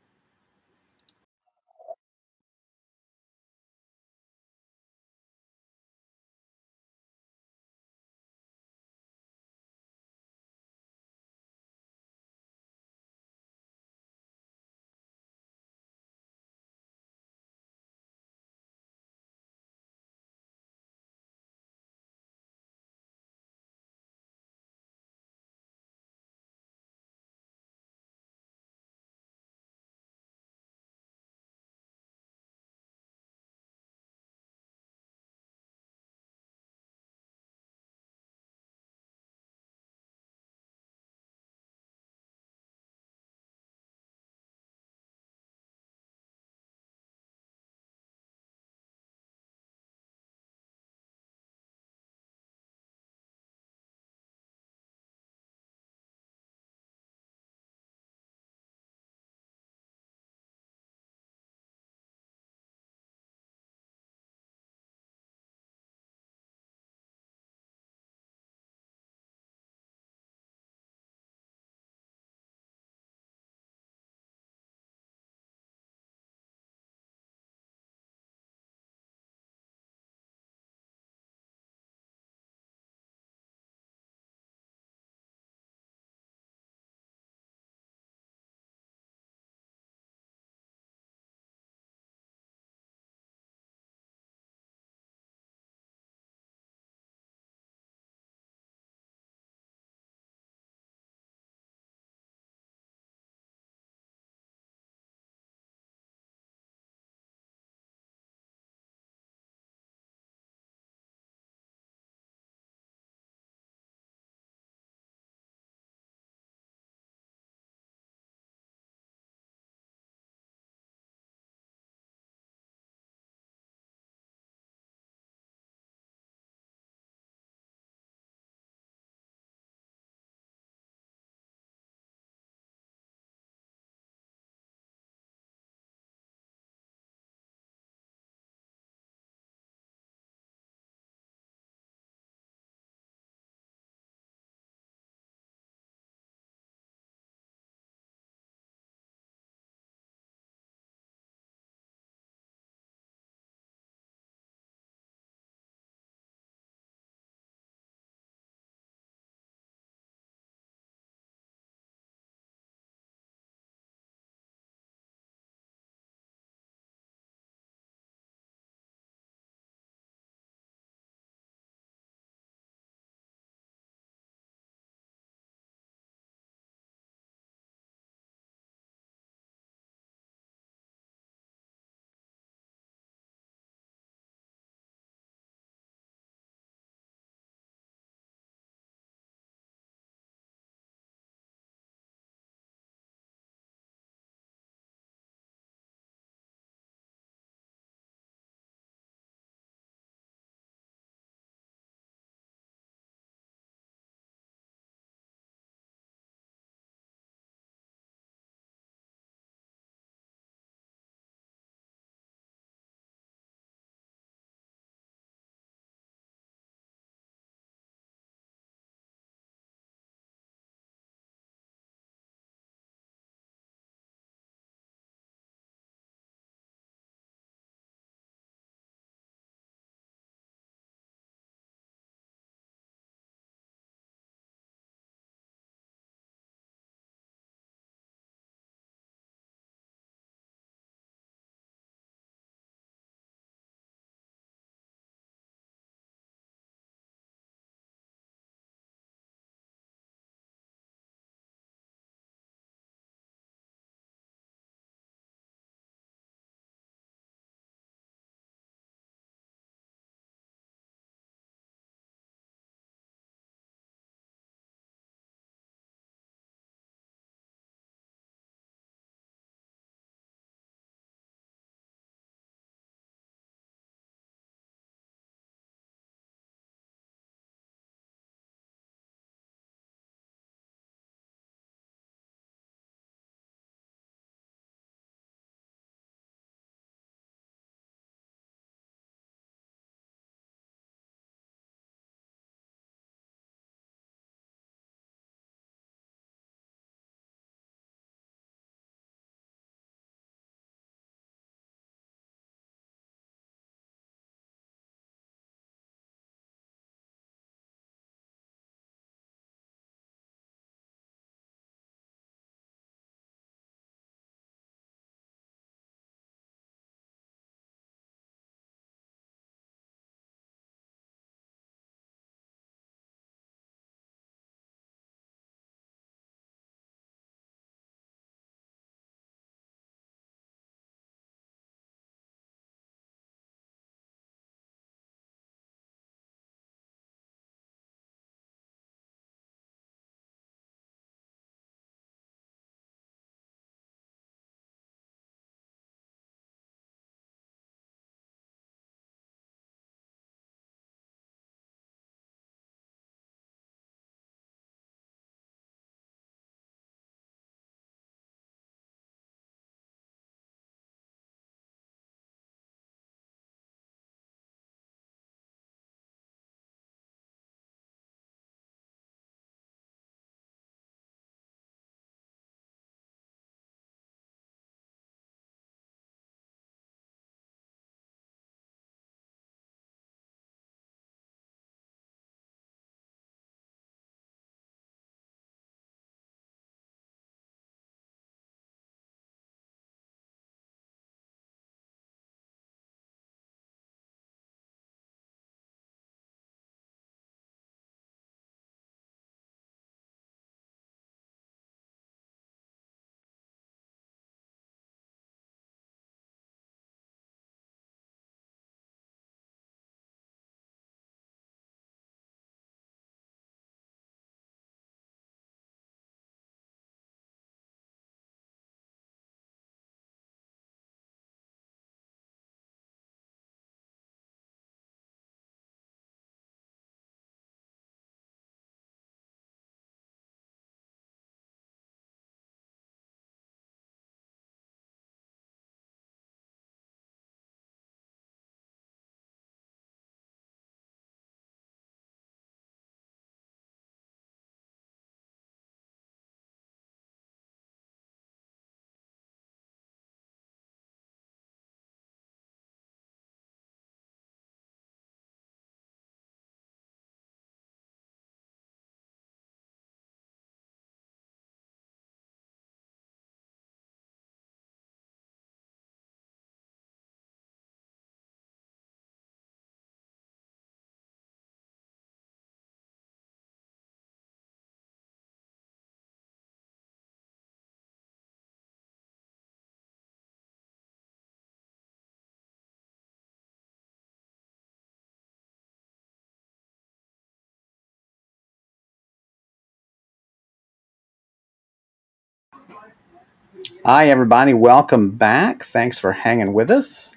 Hi, everybody. Welcome back. Thanks for hanging with us.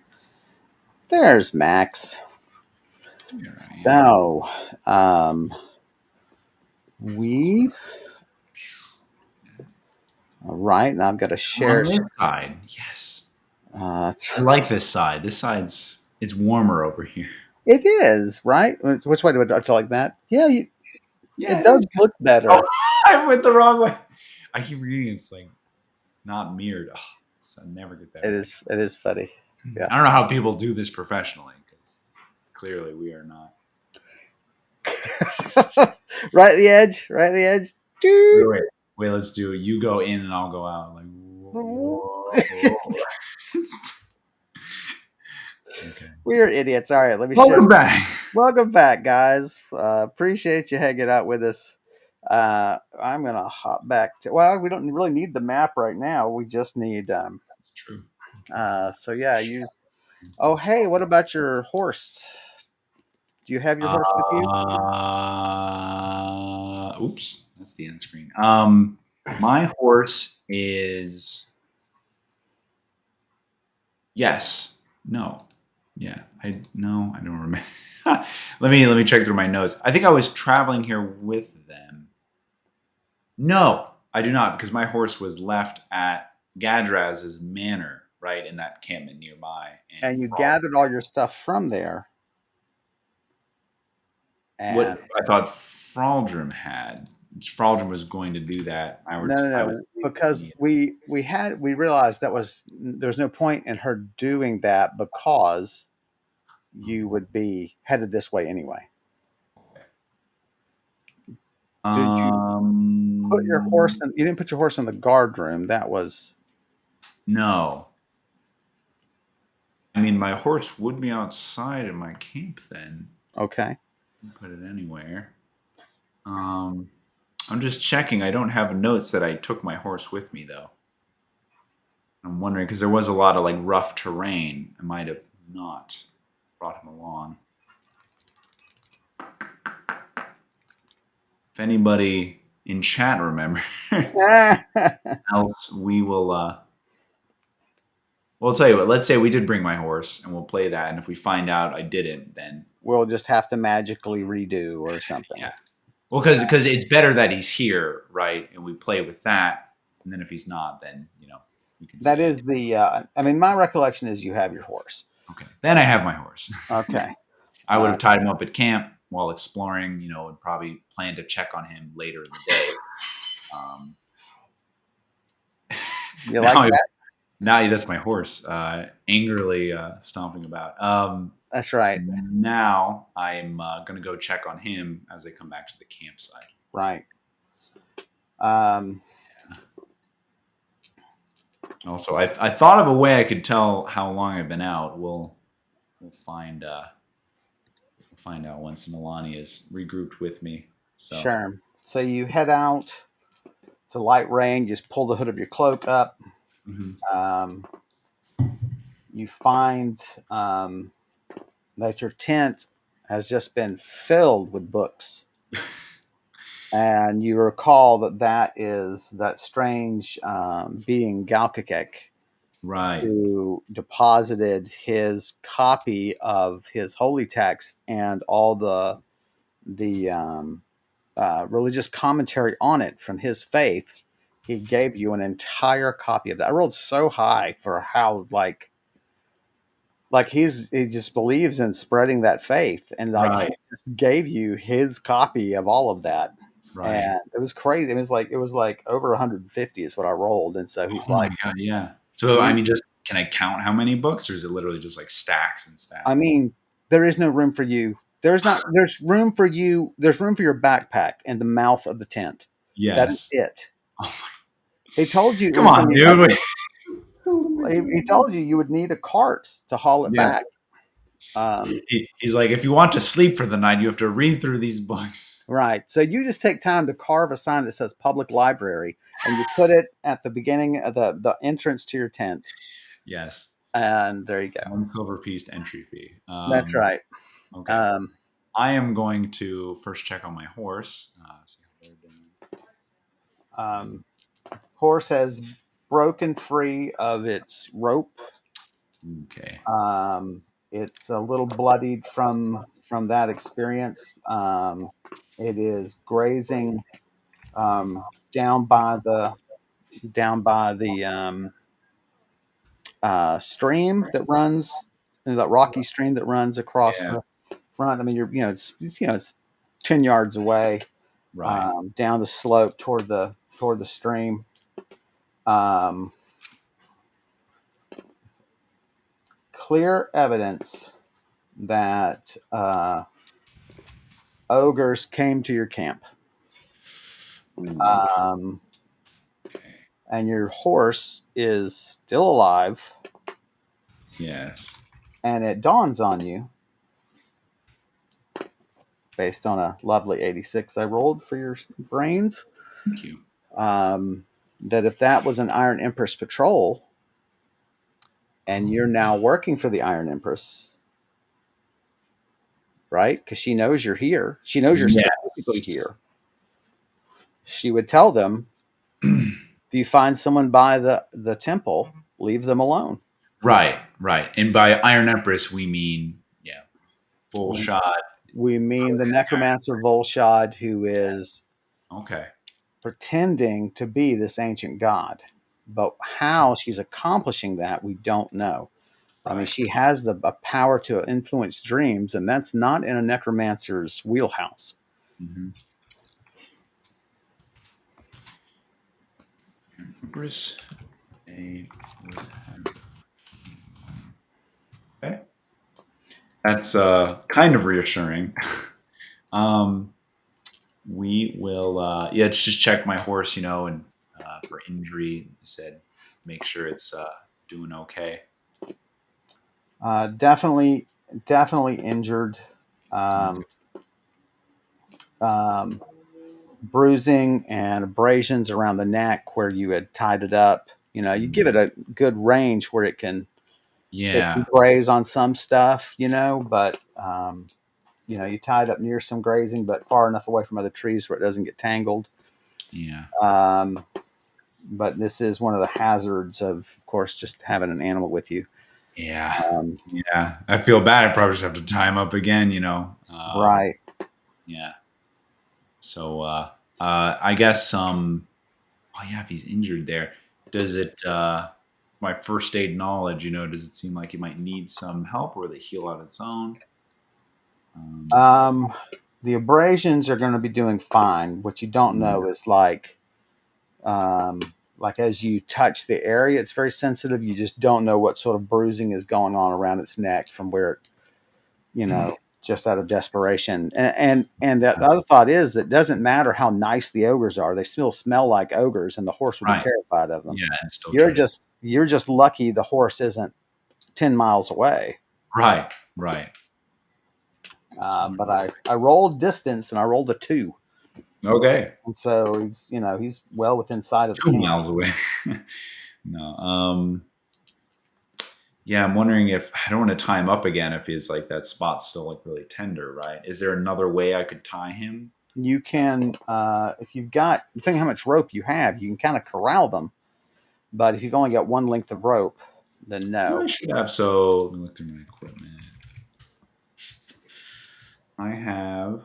There's Max. Here I am. So, um, we, all right, and I've got to share. On this side, yes. Uh, I like this side. This side's it's warmer over here. it is, right? Which way do I like that? Yeah, Yeah, it it is. does look Oh, better. I went the wrong way. I keep reading it's like not mirrored. Oh, I never get that right. It is funny. Yeah. I don't know how people do this professionally because clearly we are not. Right at the edge, right at the edge. Wait, Doot. wait, wait. Let's do it. You go in and I'll go out. Like whoa. Okay. We are idiots. All right, let me share. Welcome back. Welcome back, guys. Appreciate you hanging out with us. I'm gonna hop back to. Well, we don't really need the map right now. We just need. It's true. Okay. So yeah, you. Oh, hey, what about your horse? Do you have your horse with you? Oops, that's the end screen. My horse is yes, no, yeah. I no, I don't remember. let me check through my notes. I think I was traveling here with them. No, I do not, because my horse was left at Gadraz's manor, right in that campment nearby, and And you Frog. gathered all your stuff from there. And What I thought Fraldrum had. Fraldrum was going to do that. no, no, I was no, because yeah. we realized there's no point in her doing that because you would be headed this way anyway. Did you put your horse Um, in? You didn't put your horse in the guard room. That was no. I mean, my horse would be outside of my camp then. okay. Put it anywhere. Um, I'm just checking. I don't have notes that I took my horse with me though. I'm wondering because there was a lot of like rough terrain. I might have not brought him along. If anybody in chat remembers, else we will. Well, I'll tell you what. Let's say we did bring my horse, and we'll play that. And if we find out I didn't, then We'll just have to magically redo or yeah. something. Well, because it's better that he's here, right? And we play with that. And then if he's not, then we can That see it. is the. I mean, my recollection is you have your horse. Okay, then I have my horse. Okay. I would have tied him up at camp while exploring. And probably plan to check on him later in the day. Um, You now like I that? now that's my horse angrily stomping about. That's So right. now I'm going to go check on him as I come back to the campsite. Right. So, Um, also, I thought of a way I could tell how long I've been out. We'll find out once Nalani is regrouped with me. So sure. So you head out to light rain. Just pull the hood of your cloak up. mhm. Um, you find that your tent has just been filled with books. And you recall that is that strange being Galkakek Right, who deposited his copy of his holy text and all the religious commentary on it from his faith. He gave you an entire copy of that. I rolled so high for how like he just believes in spreading that faith, and like he right, just gave you his copy of all of that. right. And it was crazy. It was like over 150 is what I rolled. And so he's Oh my like, god, yeah. So I we mean, just can I count how many books, or is it literally just like stacks and I stacks? mean, there is no room for you. There's room for you. There's room for your backpack in the mouth of the tent. That is Yes. it. Oh, He told you it come was going on, to be like dude. he told you would need a cart to haul it Yeah. back. Um, He's like, if you want to sleep for the night, you have to read through these books. right. So you just take time to carve a sign that says public library and you put it at the beginning of the entrance to your tent. Yes. And there you go. One silver piece entry fee. That's right. Okay. Um, I am going to first check on my horse. See how they're doing. um, Horse has broken free of its rope. Okay. Um, it's a little bloodied from that experience. It is grazing down by the stream that runs, that rocky stream that runs across Yeah. the front. I mean, it's 10 yards away, Right. down the slope toward the stream. Um, Clear evidence that ogres came to your camp, Ooh, um, okay. and your horse is still alive. Yes. And it dawns on you, based on a lovely 86 I rolled for your brains, Thank you. that if that was an Iron Empress patrol, and Oh, you're now working for the Iron Empress, right? Because she knows you're here. She knows you're specifically yes. here. She would tell them, if you find someone by the temple, leave them alone. Right. Right. And by Iron Empress, we mean, yeah, full We, shot. we mean the necromancer Volshad, who is Okay. pretending to be this ancient god. But how she's accomplishing that, we don't know. I mean, Right. she has a power to influence dreams, and that's not in a necromancer's wheelhouse. Mm-hmm. Empress. A would have. Okay. That's kind of reassuring. um, we will, yeah, just check my horse, and for injury, you said make sure it's doing okay. Definitely injured. Um, Okay. um, Bruising and abrasions around the neck where you had tied it up. You give it Mm, a good range where it can yeah, graze on some stuff, but you tie it up near some grazing, but far enough away from other trees where it doesn't get tangled. yeah, Um, but this is one of the hazards of course, just having an animal with you. yeah, Um, yeah. I feel bad. I probably just have to tie him up again. right. Yeah. So, I guess, oh yeah, if he's injured there, does it, my first aid knowledge, does it seem like he might need some help or they heal on its own? Um, Um, the abrasions are going to be doing fine. What you don't mm, know is um, like as you touch the area, it's very sensitive. You just don't know what sort of bruising is going on around its neck from where it, just out of desperation. And that the other thought is that it doesn't matter how nice the ogres are; they still smell like ogres, and the horse would be right. terrified of them. Yeah, and still You're try to. just you're just lucky the horse isn't 10 miles away. Right, right. But Smart. I rolled distance and I rolled a 2. Okay. And so he's well within sight of the 2 camp. miles away. No. Yeah, I'm wondering if I don't want to tie him up again if he's like that spot's still like really tender, right? Is there another way I could tie him? You can, if you've got, depending on how much rope you have, you can kind of corral them. But if you've only got one length of rope, then I no. should have. So let me look through my equipment. I have.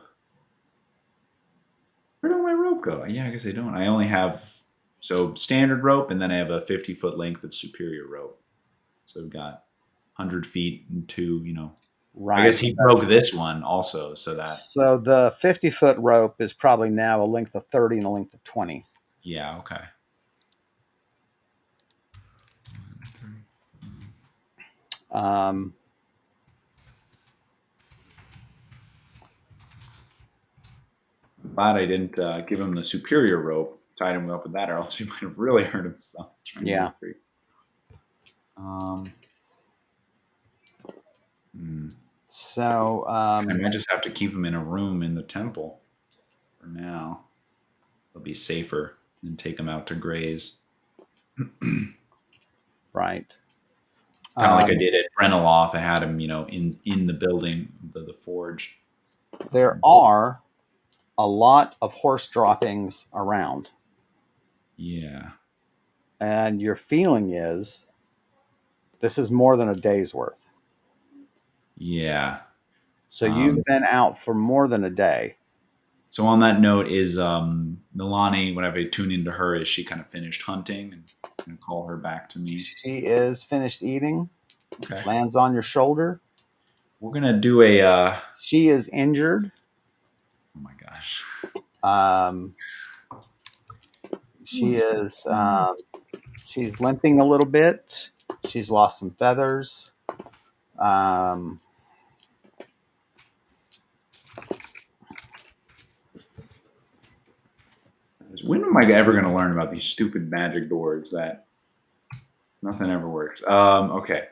Where did my rope go? Yeah, I guess I don't. I only have standard rope, and then I have a 50-foot length of superior rope. So I've got 100 feet and two. I Right. guess he broke this one also, so that. So the 50-foot rope is probably now a length of 30 and a length of 20. Yeah. Okay. Um, Glad I didn't give him the superior rope, tied him up with that, or else he might have really hurt himself trying to yeah. get free. Um, hmm. So, I might just have to keep him in a room in the temple for now. It'll be safer than take him out to graze. Kind right. of like I Um, did at Breneloff. I had him, in the building, the forge. there are a lot of horse droppings around. Yeah. and your feeling is this is more than a day's worth. Yeah. So you've been out for more than a day. So on that note, is Nilani, whenever I tune into her, is she kind of finished hunting and call her back to me? She is finished eating, Okay. lands on your shoulder. We're gonna do a. She is injured. Oh my gosh. Um, she What's is. She's limping a little bit. She's lost some feathers. Um, When am I ever gonna learn about these stupid magic doors that nothing ever works? Okay.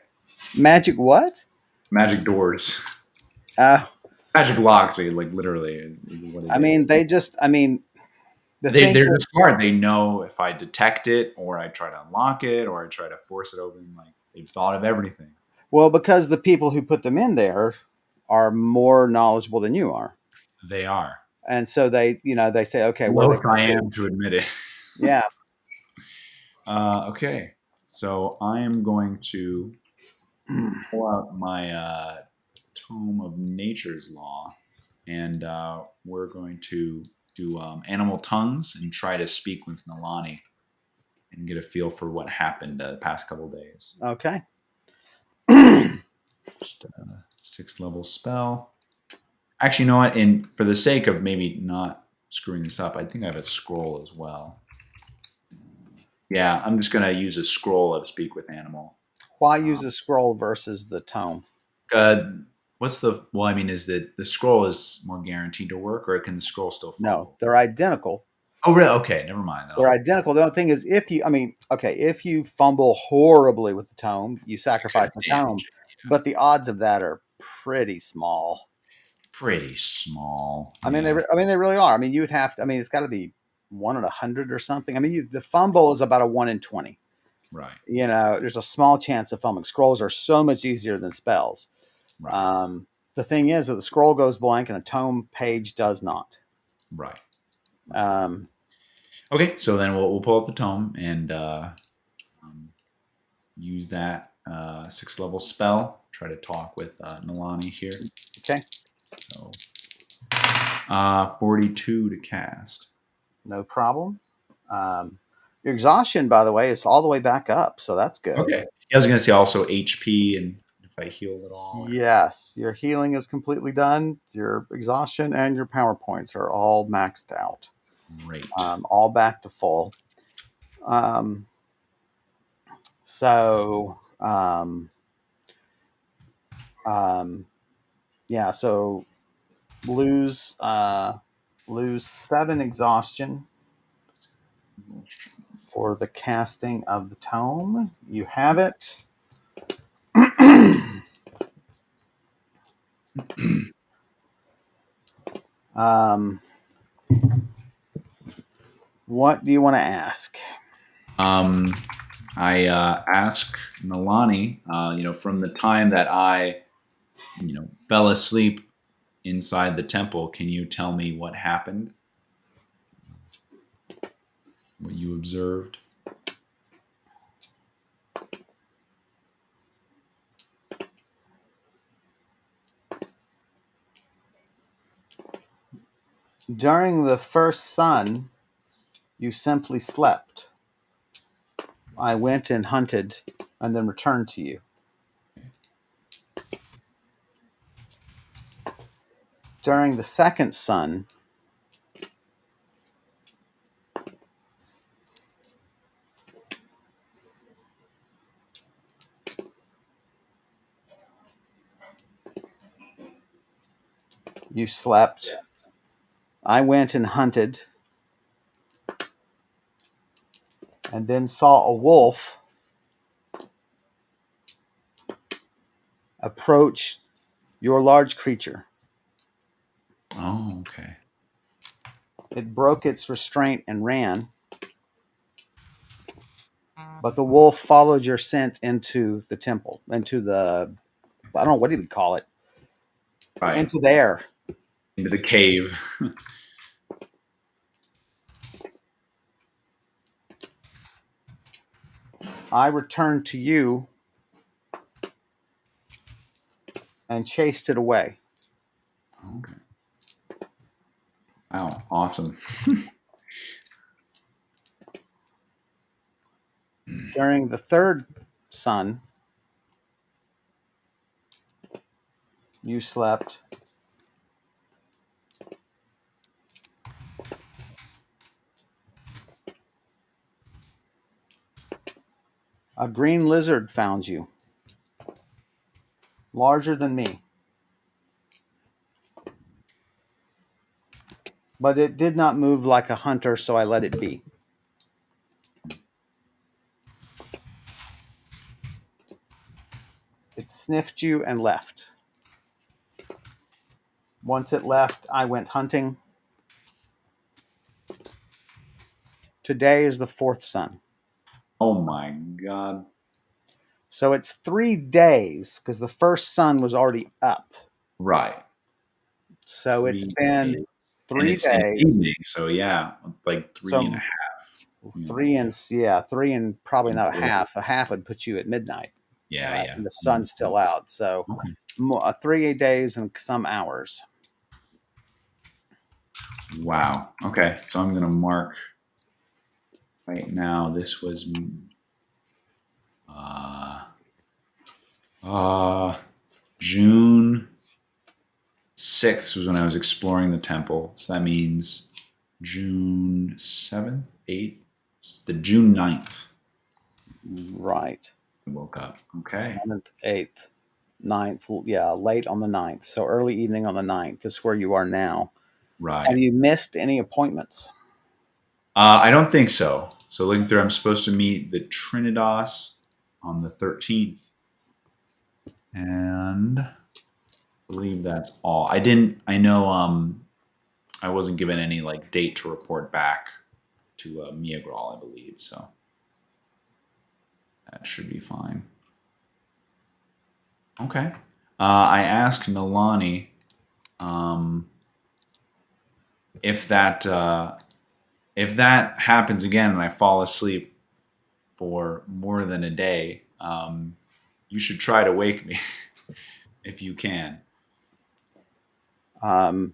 magic what? Magic doors. Uh, Magic locks, like literally is what it I is. mean, they just. I mean, the They thing they're is, just smart. They know if I detect it or I try to unlock it or I try to force it open, like they've thought of everything. well, because the people who put them in there are more knowledgeable than you are, They are. and so they, they say, okay, what are they Loath going I to do? am to admit it. Yeah. Okay. So I am going to pull out my Tome of Nature's Law, and we're going to do animal tongues and try to speak with Nalani and get a feel for what happened the past couple days. Okay. Just a 6th level spell. Actually, you know what? And for the sake of maybe not screwing this up, I think I have a scroll as well. Yeah, I'm just going to use a scroll of Speak with Animal. Why use a scroll versus the tome? Uh, what's the? Well, I mean, is that the scroll is more guaranteed to work, or can the scroll still No, fumble? they're identical. Oh, really? Okay, never mind. Then They're I'll. identical. The only thing is, if you fumble horribly with the tome, you I could sacrifice the tome, damage it. Yeah. but the odds of that are pretty small. Pretty small. I mean, Yeah. they really are. I mean, you would have to. I mean, it's got to be 1 in 100 or something. I mean, the fumble is about a 1 in 20. Right. There's a small chance of fumbling. Scrolls are so much easier than spells. Right. The thing is that the scroll goes blank and a tome page does not. Right. Okay. Um, Okay. So then we'll pull up the tome and um, use that 6th level spell. Try to talk with Nalani here. okay, So 42 to cast. no problem. Your exhaustion, by the way, is all the way back up, so that's good. Okay. I was going to say also HP and if I heal at all. Yes, your healing is completely done. Your exhaustion and your power points are all maxed out, Great. all back to full. Um, so, yeah, so lose lose 7 exhaustion for the casting of the tome. You have it. um, what do you want to ask? Um, I ask Nalani, from the time that I, fell asleep inside the temple, can you tell me what happened? What you observed? During the first sun, you simply slept. I went and hunted and then returned to you. During the second sun, you slept. I went and hunted and then saw a wolf approach your large creature. Oh, okay. It broke its restraint and ran, but the wolf followed your scent into the temple, into the, I don't know, what do you call it? Right. Into there. Into the cave. I returned to you and chased it away. Okay. Wow. Awesome. During the third sun, you slept. A green lizard found you, larger than me, but it did not move like a hunter, so I let it be. It sniffed you and left. Once it left, I went hunting. Today is the fourth sun. Oh my God. So it's 3 days because the first sun was already up. Right. So it's 3 days. been And three it's days. evening. So yeah, like three and a So half. You know, three and probably and not a four. half. A half would put you at midnight, Yeah, yeah. and the sun's still out. So Okay. 3 days and some hours. Wow. Okay. So I'm gonna mark right now. This was uh uh June 6th was when I was exploring the temple. So that means June 7th, 8th. It's the June 9th. Right. I woke up. Okay. 7th, 8th, 9th. Yeah, late on the 9th. So early evening on the 9th is where you are now. Have Right. you missed any appointments? I don't think so. So looking through, I'm supposed to meet the Trinidas on the 13th. And I believe that's all. I know I wasn't given any like date to report back to Mia Grawl, I believe. So that should be fine. Okay. I asked Nalani um, if that happens again and I fall asleep for more than a day, you should try to wake me if you can. Um,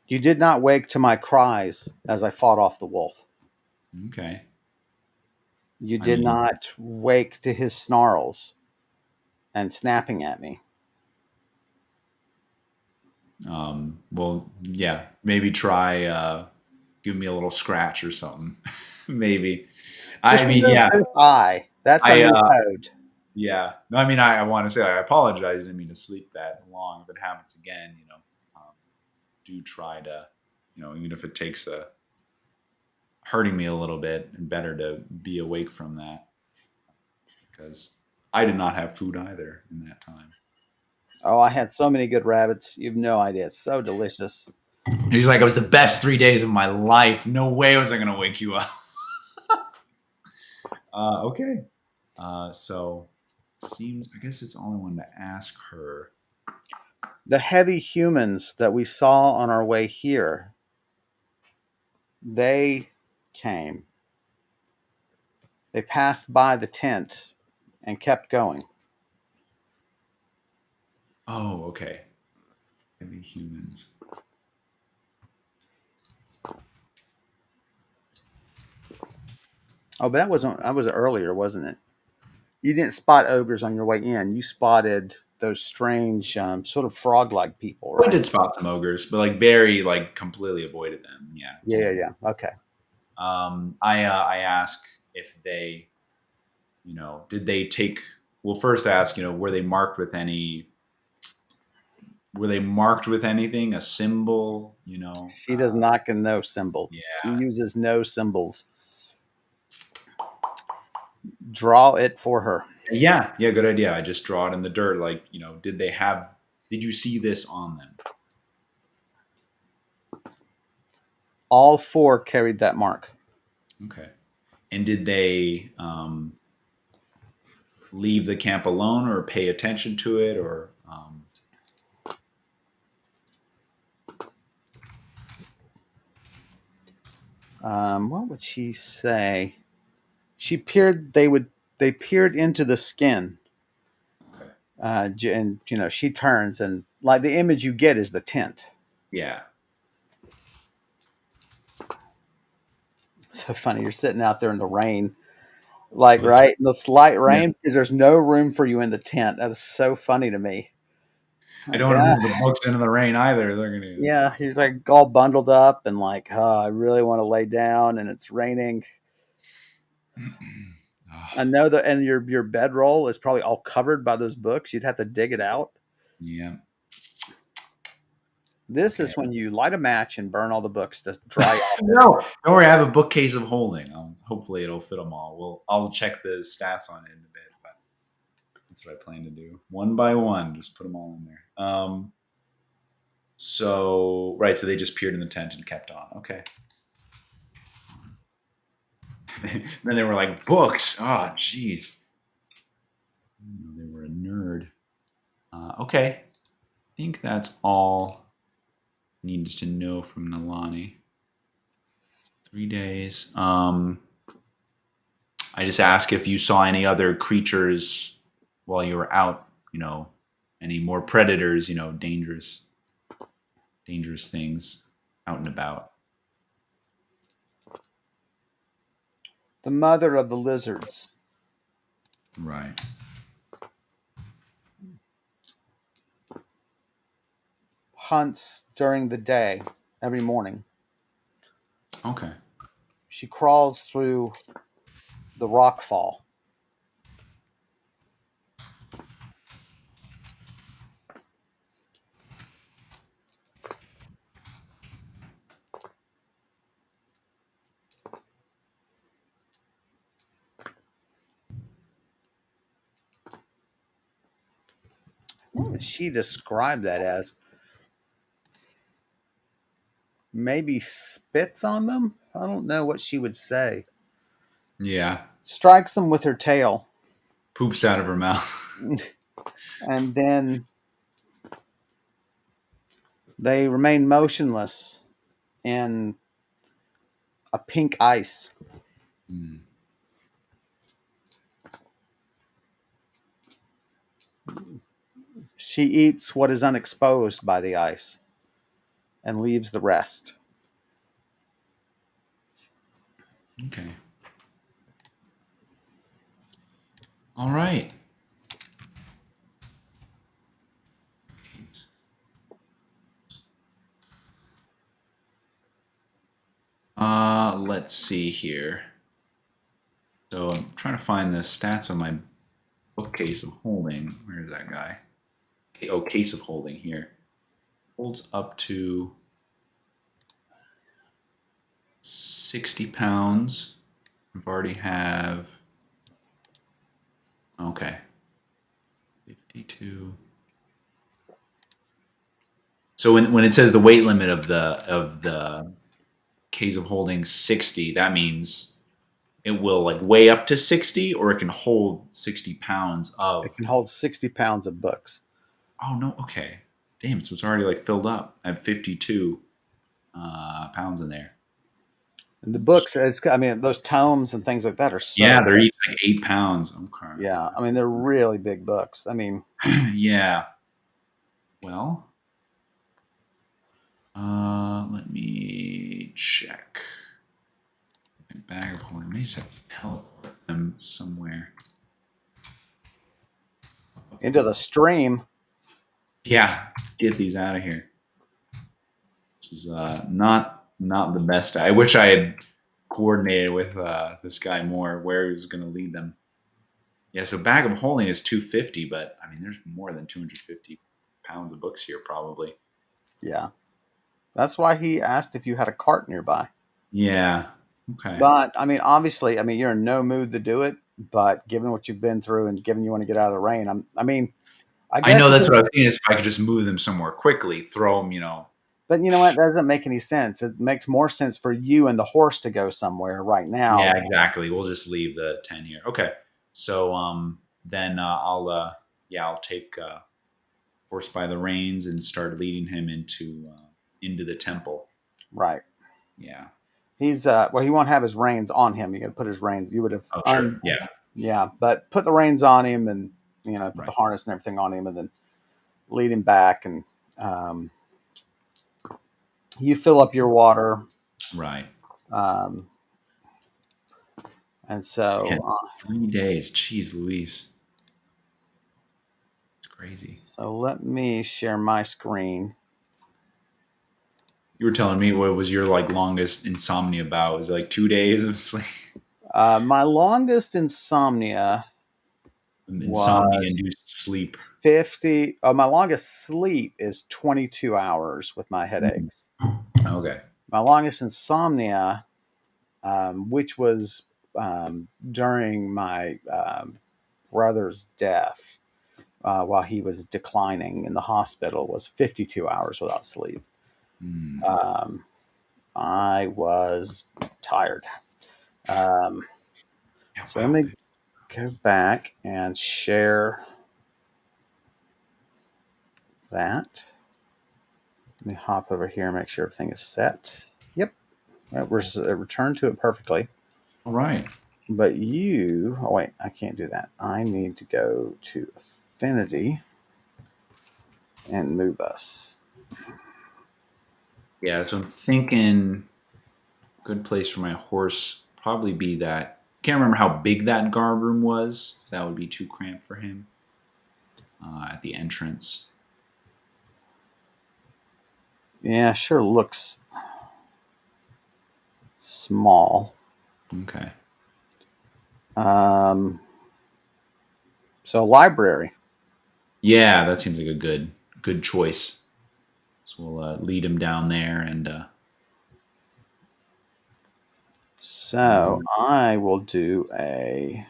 you did not wake to my cries as I fought off the wolf. Okay. You I did mean, not wake to his snarls and snapping at me. well, yeah, maybe try give me a little scratch or something. Maybe. I Just mean, remove yeah, this eye. That's a I new code. yeah. No, I mean, I want to say I apologize. I didn't mean to sleep that long. If it happens again, do try to, even if it takes hurting me a little bit, and better to be awake from that because I did not have food either in that time. Oh, I So had so many good rabbits. You've no idea. It's so delicious. he's like, it was the best 3 days of my life. No way was I going to wake you up. Okay. So seems I guess it's all I wanted to ask her. The heavy humans that we saw on our way here, they came. They passed by the tent and kept going. Oh, okay. Heavy humans. Oh, but that was earlier, wasn't it? You didn't spot ogres on your way in. You spotted those strange, sort of frog-like people, We right? did spot some ogres, but like very like completely avoided them. Yeah, Yeah, yeah, didn't. yeah. Okay. I ask if they, did they take? Well, first ask, were they marked with anything? A symbol, She does not get no symbol. She Yeah. uses no symbols. Draw it for her. Yeah, yeah, good idea. I just draw it in the dirt. Like, did you see this on them? All four carried that mark. Okay. And did they leave the camp alone or pay attention to it or? What would she say? She appeared they would they peered into the skin, Okay. and she turns, and like the image you get is the tent. Yeah. So funny, you're sitting out there in the rain, like That's right, and it's light yeah. rain because there's no room for you in the tent. That is so funny to me. I Like, don't want to move the books into the rain either. They're gonna. yeah, you're like all bundled up and like, oh, I really want to lay down, and it's raining. I Ah, know that, and your bedroll is probably all covered by those books. You'd have to dig it out. yeah. This Okay. is when you light a match and burn all the books to dry off. No, don't worry. I have a bookcase of holding. Hopefully, it'll fit them all. I'll check the stats on it in a bit, but that's what I plan to do. One by one, just put them all in there. So right, so they just peered in the tent and kept on. Okay. Then they were like books. Oh, jeez. They were a nerd. Okay. I think that's all needed to know from Nalani. 3 days. I just asked if you saw any other creatures while you were out. Any more predators. Dangerous things out and about. The mother of the lizards Right. hunts during the day every morning. Okay. She crawls through the rock fall. What would she describe that as? Maybe spits on them? I don't know what she would say. Yeah. Strikes them with her tail, Poops out of her mouth. and then they remain motionless in a pink ice. Hmm. She eats what is unexposed by the ice and leaves the rest. Okay. All right. Let's see here. So I'm trying to find the stats on my bookcase of holding. Where is that guy? Oh, case of holding here. Holds up to 60 pounds. I've already have. Okay. 52. So when it says the weight limit of the case of holding 60, that means it will like weigh up to 60, or it can hold 60 pounds It of. can hold 60 pounds of books. Oh no, okay. Damn, so it's already like filled up. I have 52 pounds in there. And the books, I mean, those tomes and things like that are Yeah, so, they're each like 8 pounds. Okay. yeah, I mean, they're really big books. I mean, Yeah. Well, let me check. My bag of holding. Maybe just have to help them somewhere. into the stream. Yeah, get these out of here. This is not the best. I wish I had coordinated with this guy more where he was going to lead them. Yeah, so bag of holding is 250, but I mean, there's more than 250 pounds of books here, probably. Yeah. That's why he asked if you had a cart nearby. Yeah. Okay. But I mean, obviously, I mean, you're in no mood to do it. But given what you've been through and given you want to get out of the rain, I mean, I I guess know you that's could. what I was thinking. Is if I could just move them somewhere quickly, throw them. But you know what? That doesn't make any sense. It makes more sense for you and the horse to go somewhere right now. Yeah, exactly. We'll just leave the 10 here. Okay. So then I'll take horse by the reins and start leading him into the temple. Right. Yeah. He's well, he won't have his reins on him. You got to put his reins. You would have Oh, sure. Yeah. Yeah, but put the reins on him, and put the Right. harness and everything on him, and then lead him back, and um, you fill up your water, Right. um, and Yeah. so 3 days. Jeez Louise. It's crazy. let me share my screen. You were telling me what was your like longest insomnia bout? Was it like 2 days of sleep? My longest insomnia Insomnia was induced sleep. 50. My longest sleep is 22 hours with my headaches. Okay. My longest insomnia, which was during my brother's death, while he was declining in the hospital, was 52 hours without sleep. Hmm. Um, I was tired. Um, Yeah, so let wow. me go back and share that. Let me hop over here and make sure everything is set. Yep, we're returned to it perfectly. All right. But oh wait, I can't do that. I need to go to Affinity and move us. Yeah, so I'm thinking good place for my horse probably be that. Can't remember how big that guard room was. If that would be too cramped for him at the entrance. Yeah, sure looks small. Okay. Um, so library. Yeah, that seems like a good choice. So we'll lead him down there and So I will do a.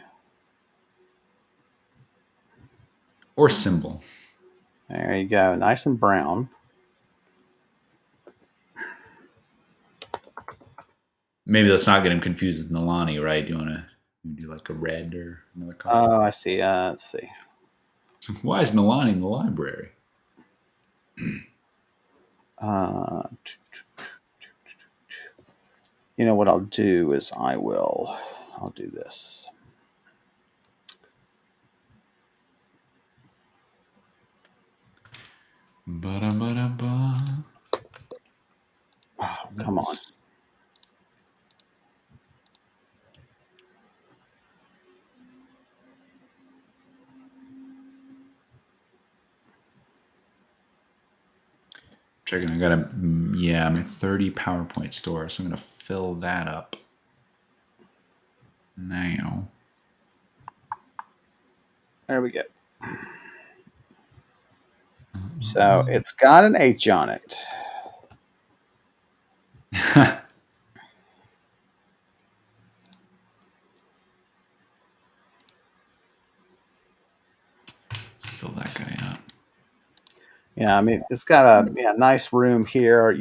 or symbol. There you go, nice and brown. Maybe let's not get him confused with Nalani, right? Do you want to do like a red or another color? Oh, I see. Let's see. Why is Nalani in the library? Uh, what I'll do is I'll do this. Ba-da-ba-da-ba. Oh, come on. Let's checking. I got yeah, I'm at 30 PowerPoint store, so I'm gonna fill that up now. There we go. So it's got an H on it. Fill that guy up. Yeah, I mean it's got a nice room here.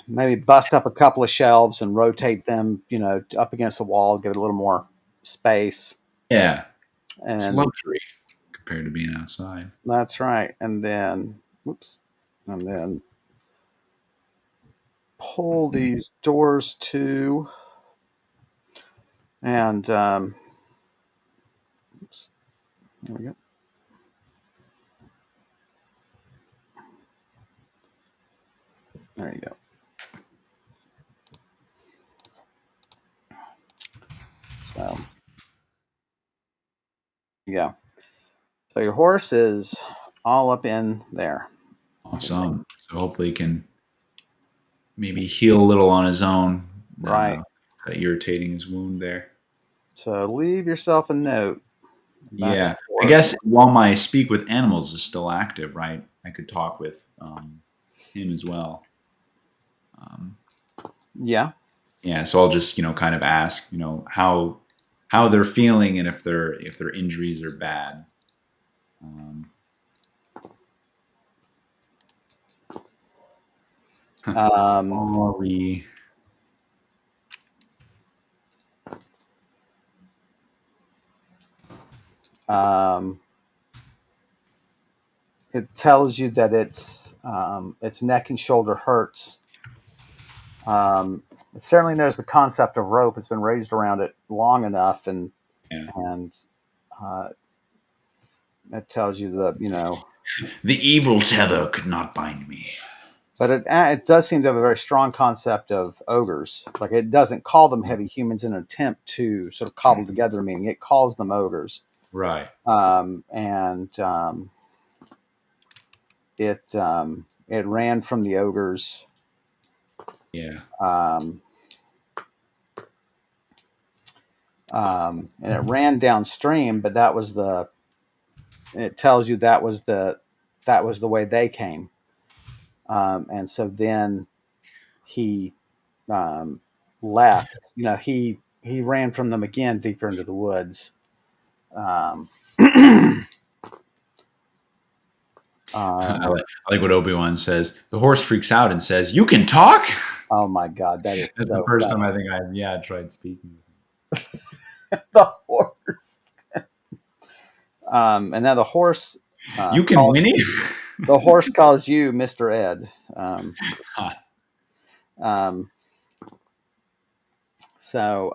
Maybe bust up a couple of shelves and rotate them, up against the wall, give it a little more space. Yeah, it's And luxury compared to being outside. that's right. And then, whoops, and then pull these doors to, and oops, there we go. There you go. So, yeah. So your horse is all up in there. Awesome. So hopefully he can maybe heal a little on his own, Right. irritating his wound there. So leave yourself a note about Yeah, your I horse. guess while my speak with animals is still active, right? I could talk with him as well. Um, Yeah. yeah, so I'll just kind of ask how they're feeling and if their injuries are bad. Um, Um, sorry. um, it tells you that its neck and shoulder hurts. Um, it certainly knows the concept of rope. It's been raised around it long enough, Yeah. and uh, it tells you the The evil tether could not bind me. but it does seem to have a very strong concept of ogres. Like it doesn't call them heavy humans in an attempt to sort of cobble together a meaning. It calls them ogres, Right. and it ran from the ogres. Yeah. Um, and it ran downstream, but that was the. It tells you that was the way they came, and so then he um, left. He ran from them again deeper into the woods. Um, um, I like what Obi-Wan says. The horse freaks out and says, "You can talk?" oh my God, that is That's the so first time funny. I think I tried speaking with The horse, and now him. You can calls whinny? the horse calls you Mister Ed. Um, so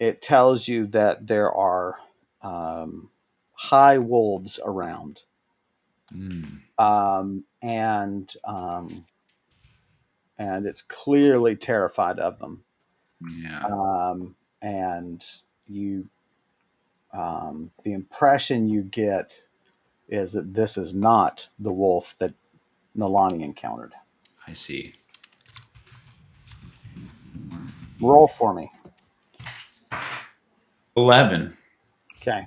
it tells you that there are um, high wolves around, Mm, um, and um, and it's clearly terrified of them. yeah, And you, the impression you get is that this is not the wolf that Nalani encountered. I see. Roll for me. 11. Okay.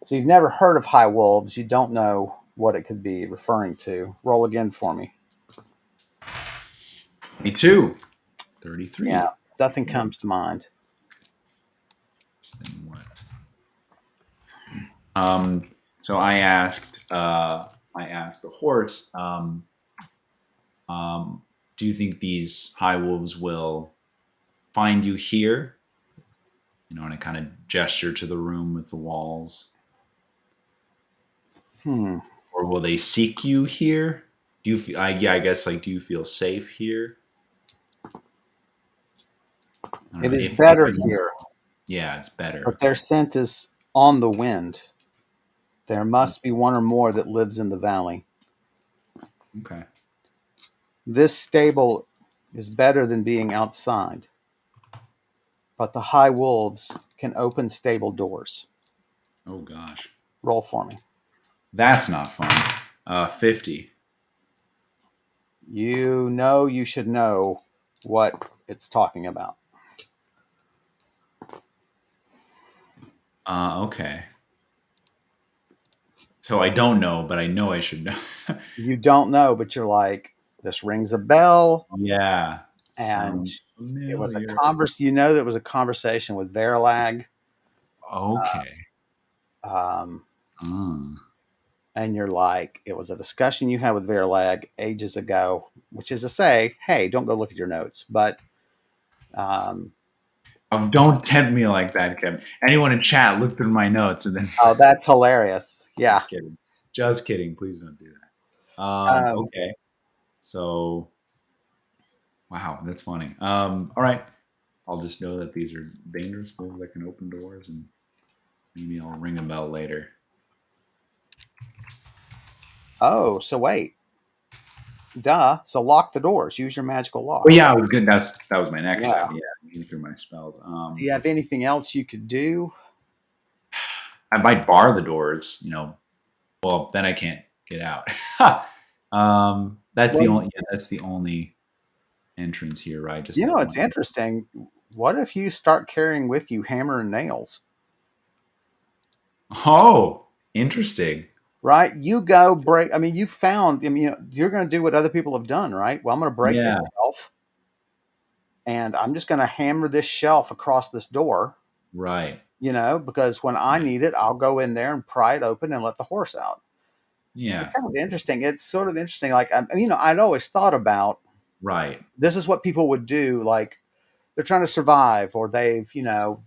So you've never heard of high wolves. You don't know what it could be referring to. Roll again for me. 22. Yeah. 33. Nothing 34. comes to mind. Then what? Um, so I asked the horse, um, do you think these high wolves will find you here? And I kind of gesture to the room with the walls. Hmm. Or will they seek you here? Do you feel, yeah, I guess, like, do you feel safe here? I don't It know. is If better I don't, here, yeah, it's better. but their Okay. scent is on the wind. There Mm, must be one or more that lives in the valley. okay. This stable is better than being outside, but the high wolves can open stable doors. Oh, gosh. Roll for me. That's not fun. 50. You should know what it's talking about. Okay. So I don't know, but I know I should know. You don't know, but you're like, this rings a bell, Yeah. and Sounds it was a familiar. that was a conversation with Verilag, Okay. um, Mm. and you're like, it was a discussion you had with Verilag ages ago, which is to say, hey, don't go look at your notes, but um, Don't tempt me like that, Kevin. Anyone in chat, look through my notes and then oh, that's hilarious. Yeah. just kidding. Just kidding. Please don't do that. Um, Okay. So wow, that's funny. All right. I'll just know that these are dangerous wolves that can open doors, and maybe I'll ring a bell later. oh, so wait. Duh. So lock the doors. Use your magical Oh lock. yeah, I was good. That was my next Yeah. step. Yeah, looking through my spells. Do you have anything else you could do? I might bar the doors. Well, then I can't get out. That's the Well, only. Yeah, that's the only entrance here, right? Just that it's one. interesting. What if you start carrying with you hammer and nails? Oh, interesting. Right? You go break. I mean, you found. I mean, you're going to do what other people have done, right? Well, I'm going to break this Yeah, shelf, and I'm just going to hammer this shelf across this door. right. Because when I Right. need it, I'll go in there and pry it open and let the horse out. It's Yeah, kind of interesting. It's sort of interesting. Like, I'd always thought about right. this is what people would do. Like, they're trying to survive, or they've, the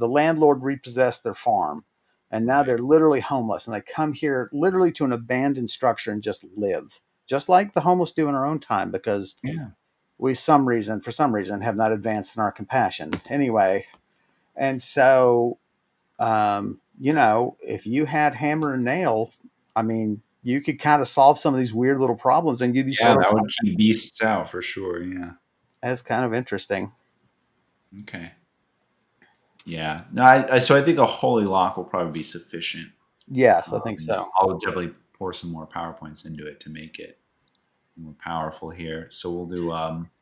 landlord repossessed their farm, and now Right. they're literally homeless, and they come here literally to an abandoned structure and just live, just like the homeless do in our own time, because Yeah. we for some reason, have not advanced in our compassion. Anyway, and so if you had hammer and nail, I mean, you could kind of solve some of these weird little problems, and you'd be Yeah, sort of that would keep beasts out for sure. Yeah. as kind of interesting. Okay. Yeah. No, so I think a holy lock will probably be sufficient. Yes, I think so. I'll definitely pour some more PowerPoints into it to make it more powerful here. So we'll do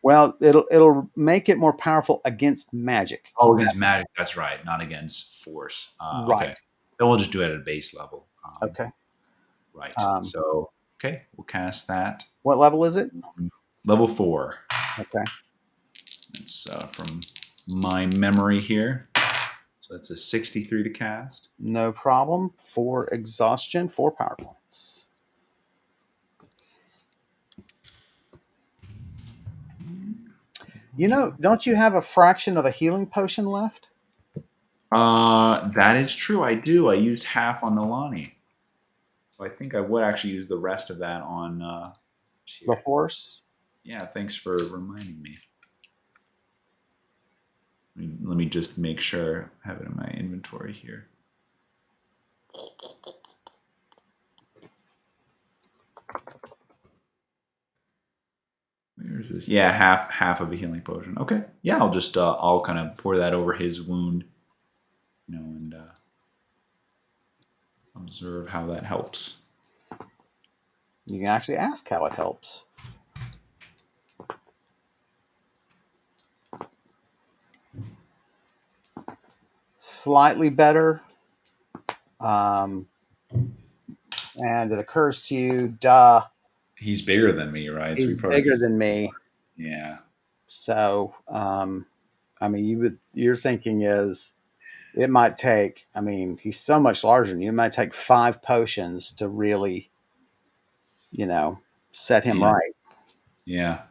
Well, it'll make it more powerful against magic. oh, Keep that against magic. That's right, not against force. Okay, right. then we'll just do it at a base level. Okay. Right. Um, So okay, we'll cast that. what level is it? Level 4. Okay. That's from my memory here. So that's a 63 to cast. No problem. 4 exhaustion, 4 power points. Don't you have a fraction of a healing potion left? That is true. I do. I used half on Nalani. So I think I would actually use the rest of that on The here. horse? Yeah, thanks for reminding me. Let me just make sure I have it in my inventory here. Where's this? Yeah, half of a healing potion. Okay. Yeah, I'll kind of pour that over his wound, and observe how that helps. You can actually ask how it helps. Slightly better. And it occurs to you, duh, He's bigger than me, right? So he's we probably bigger just than me. yeah. So, I mean, your thinking is it might take, I mean, he's so much larger than you. It might take 5 potions to really, set him Yeah. right. Yeah.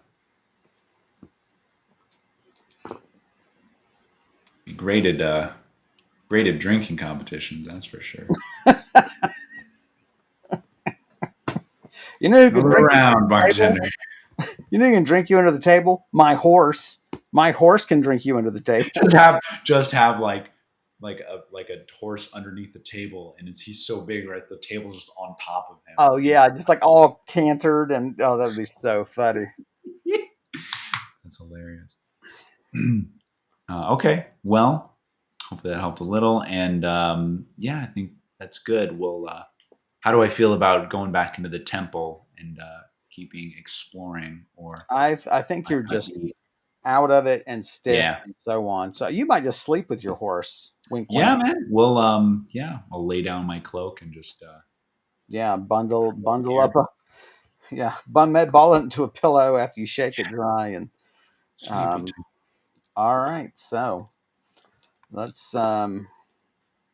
Graded drinking competitions, that's for sure. You know who can Another drink you round, under the table? bartender. You know who can drink you under the table? My horse. My horse can drink you under the table. just have like a horse underneath the table, and he's so big, right? The table's just on top of him. Oh yeah, just like all cantered, and oh, that would be so funny. That's hilarious. Okay, well, hopefully that helped a little, and yeah, I think that's good. Well, how do I feel about going back into the temple and keeping exploring, or I think you're might just be, out of it and stiff yeah, and so on. So you might just sleep with your horse. Wink, yeah, wink. man. Well, yeah, I'll lay down my cloak and just Yeah, bundle here, up ball it into a pillow after you shake it dry, and sleepy um, time. all right. So let's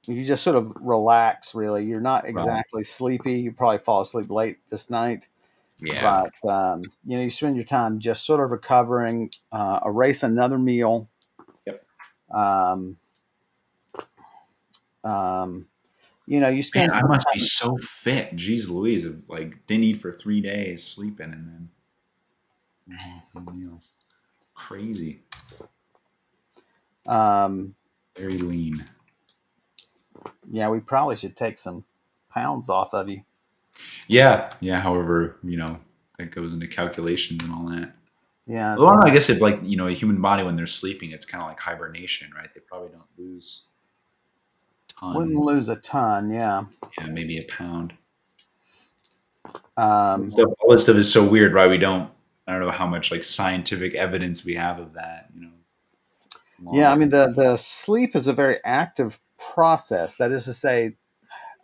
you just sort of relax. Really, you're not Right. exactly sleepy. You probably fall asleep late this night, Yeah. but you spend your time just sort of recovering. Erase another meal. Yep. Um, um, you Man, spend I some must be time. so fit. Jeez Louise, like didn't eat for 3 days, sleeping, and then meals. Crazy. Um, Very lean. yeah, we probably should take some pounds off of you. Yeah. Yeah. However, that goes into calculations and all that. Yeah, Well, I guess if like, a human body when they're sleeping, it's kind of like hibernation, right? They probably don't lose a wouldn't ton. lose a ton. Yeah. Yeah, maybe a pound. Um, All this stuff is so weird, right? I don't know how much like scientific evidence we have of that. yeah, Long I mean term. the sleep is a very active process. That is to say,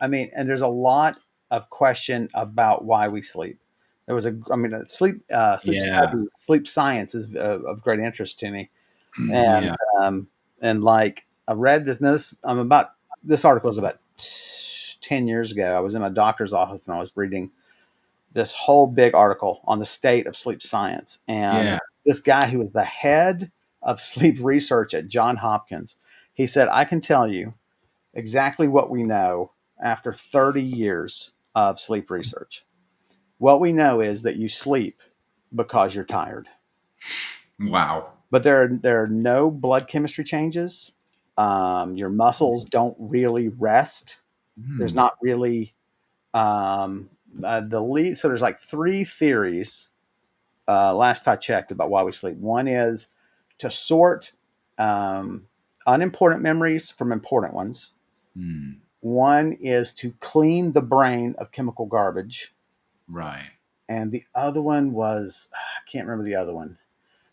I mean, and there's a lot of question about why we sleep. I mean, sleep Yeah. studies, sleep science is of great interest to me, and Yeah. um, and like I read this. I'm about this article is about 10 years ago. I was in my doctor's office and I was reading this whole big article on the state of sleep science. And Yeah. this guy who was the head of sleep research at Johns Hopkins, he said, I can tell you exactly what we know after 30 years of sleep research. What we know is that you sleep because you're tired. Wow. but there are no blood chemistry changes. Your muscles don't really rest. There's Hmm. not really the lead. So there's like three theories. Last I checked about why we sleep. One is to sort um, unimportant memories from important ones. Hmm. One is to clean the brain of chemical garbage, Right. and the other one was I can't remember the other one.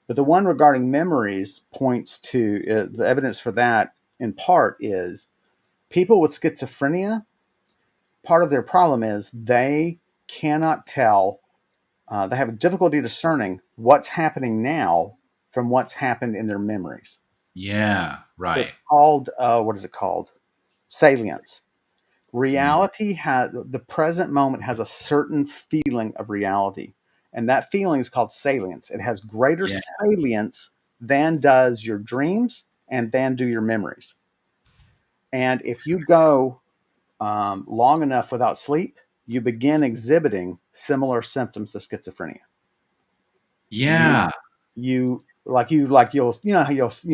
But the one regarding memories points to the evidence for that in part is people with schizophrenia. Part of their problem is they cannot tell, they have difficulty discerning what's happening now from what's happened in their memories. Yeah. It's Right. called, what is it called? Salience. Hmm. Reality has the present moment has a certain feeling of reality, and that feeling is called salience. It has greater Yeah. salience than does your dreams and than do your memories. And if you go long enough without sleep, you begin exhibiting similar symptoms to schizophrenia. You Yeah. you'll how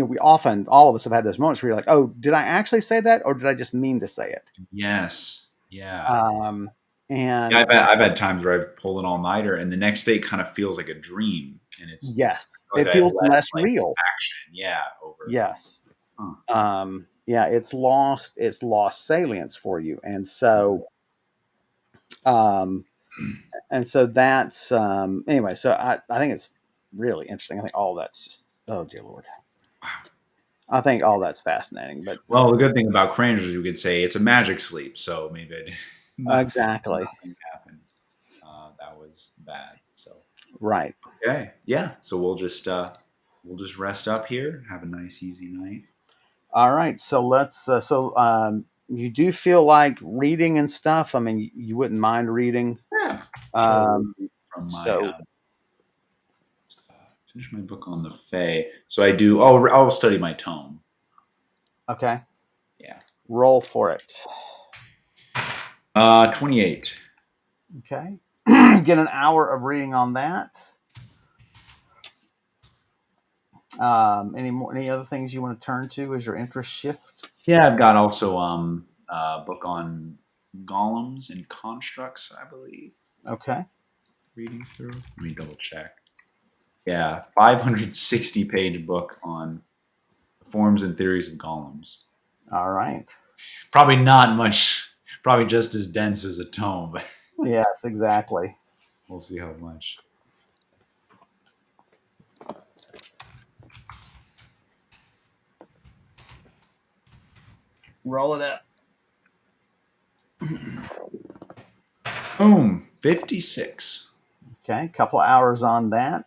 we often all of us have had those moments where you're like, oh, did I actually say that or did I just mean to say it? Yes. Yeah. Um, Yeah, and I've had times where I've pulled an all nighter, and the next day kind of feels like a dream, and it's Yes, like it I have feels less less like real. action. Yeah, over. Yes. Huh. Yeah, it's lost salience for you. Um, and so that's anyway, so I think it's really interesting. I think all that's just oh dear Lord. I think all that's fascinating, but Well, the good thing about Crangers is we could say it's a magic sleep, so maybe I did exactly. nothing happened. That was bad. So Right. okay, yeah. So we'll just rest up here, have a nice easy night. All right. So let's you do feel like reading and stuff. I mean, you wouldn't mind reading. Yeah, sure. We'll Um, read from my so finish my book on the Fae. So I do. I'll study my tome. okay. Yeah. Roll for it. 28. Okay. Get an hour of reading on that. Any other things you want to turn to as your interest shift? Yeah, I've got also a book on golems and constructs, I believe. Okay. Reading through. Let me double check. Yeah, 560-page book on the forms and theories of golems. All right. Probably not much. Probably just as dense as a tome, but Yes, exactly. we'll see how much. Roll it up. Boom. 56. Okay. A couple hours on that.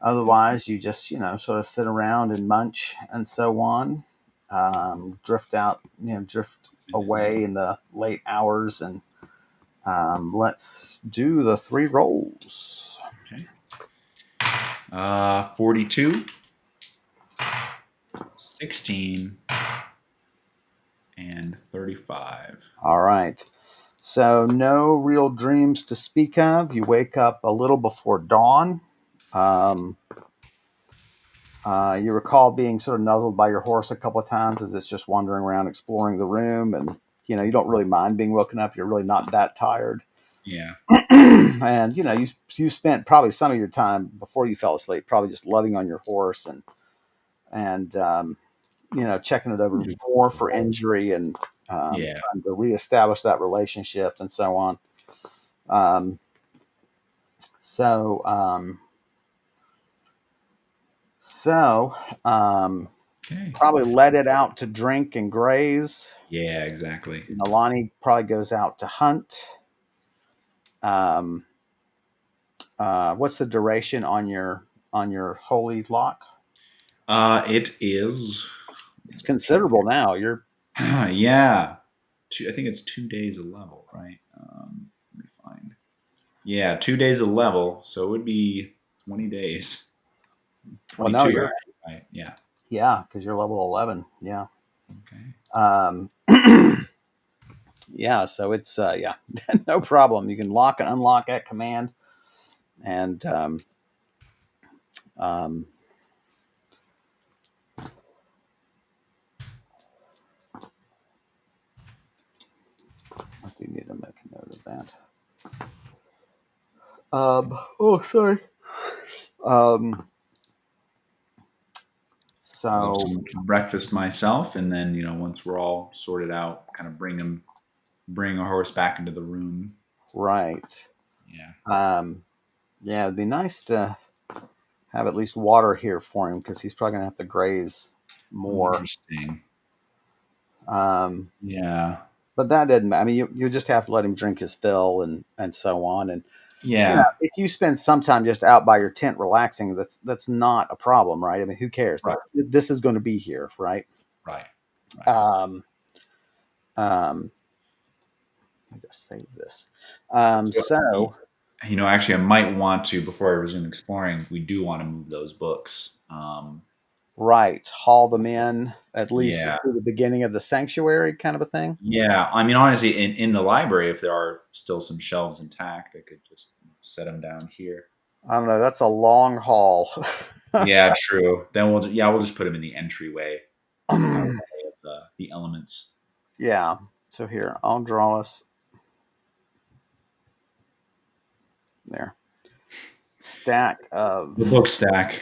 Otherwise, you just, sort of sit around and munch and so on. Drift out, drift It is. away in the late hours. And let's do the three rolls. Okay. 42, 16, and 35. All right. So, no real dreams to speak of. You wake up a little before dawn. Um, you recall being sort of nuzzled by your horse a couple of times as it's just wandering around exploring the room. And, you don't really mind being woken up. You're really not that tired. Yeah. And, you spent probably some of your time before you fell asleep, probably just loving on your horse and checking it over more for injury and Yeah. trying to reestablish that relationship and so on. Um, so, um, so Okay. probably let it out to drink and graze. Yeah, exactly. Lonnie probably goes out to hunt. Um, what's the duration on your holy lock? It is. It's considerable now. You're Yeah. I think it's 2 days a level, right? Let me find. Yeah, 2 days a level, so it would be 20 days. well, no, 22, you're actually, right? Yeah. yeah, because you're level 11. Yeah. Okay. Um, yeah. So it's yeah, no problem. You can lock and unlock at command, and um, stand. Oh, sorry. Um, I'll have so some breakfast myself, and then once we're all sorted out, kind of bring our horse back into the room. right. Yeah. Um, yeah, it'd be nice to have at least water here for him because he's probably gonna have to graze Oh, more. interesting. Um, Yeah. but that didn't. I mean, you just have to let him drink his fill and so on. And Yeah. if you spend some time just out by your tent relaxing, that's not a problem, right? I mean, who cares? Right. This is going to be here, right? Right. Right. Um, um, let me just save this. So, actually, I might want to, before I resume exploring, we do want to move those books. Right, haul them in at least Yeah. to the beginning of the sanctuary, kind of a thing. Yeah. I mean, honestly, in the library, if there are still some shelves intact, I could just set them down here. I don't know. That's a long haul. Yeah, true. Then we'll just put them in the entryway, out of the way of the elements. Yeah. So here, I'll draw us there. Stack The of. book stack.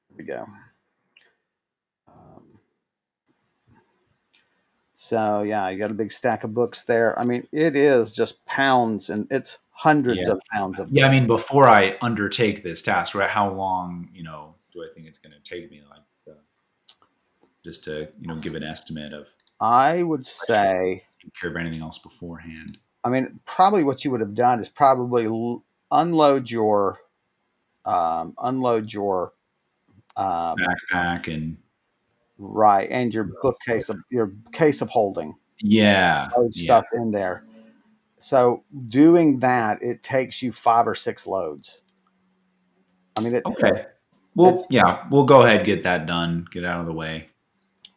Here we go. Um, so yeah, you got a big stack of books there. I mean, it is just pounds, and it's hundreds Yeah. of pounds of Yeah, I books. mean, before I undertake this task, right? How long, do I think it's going to take me, like, just to, give an estimate of? I would I should say. take care of anything else beforehand. I mean, probably what you would have done is probably unload your unload your um, Backpack and right, and your bookcase of your case of holding, yeah, load yeah. stuff in there. So doing that, it takes you 5 or 6 loads. I mean, Okay. Well, it's yeah, we'll go ahead, get that done, get out of the way.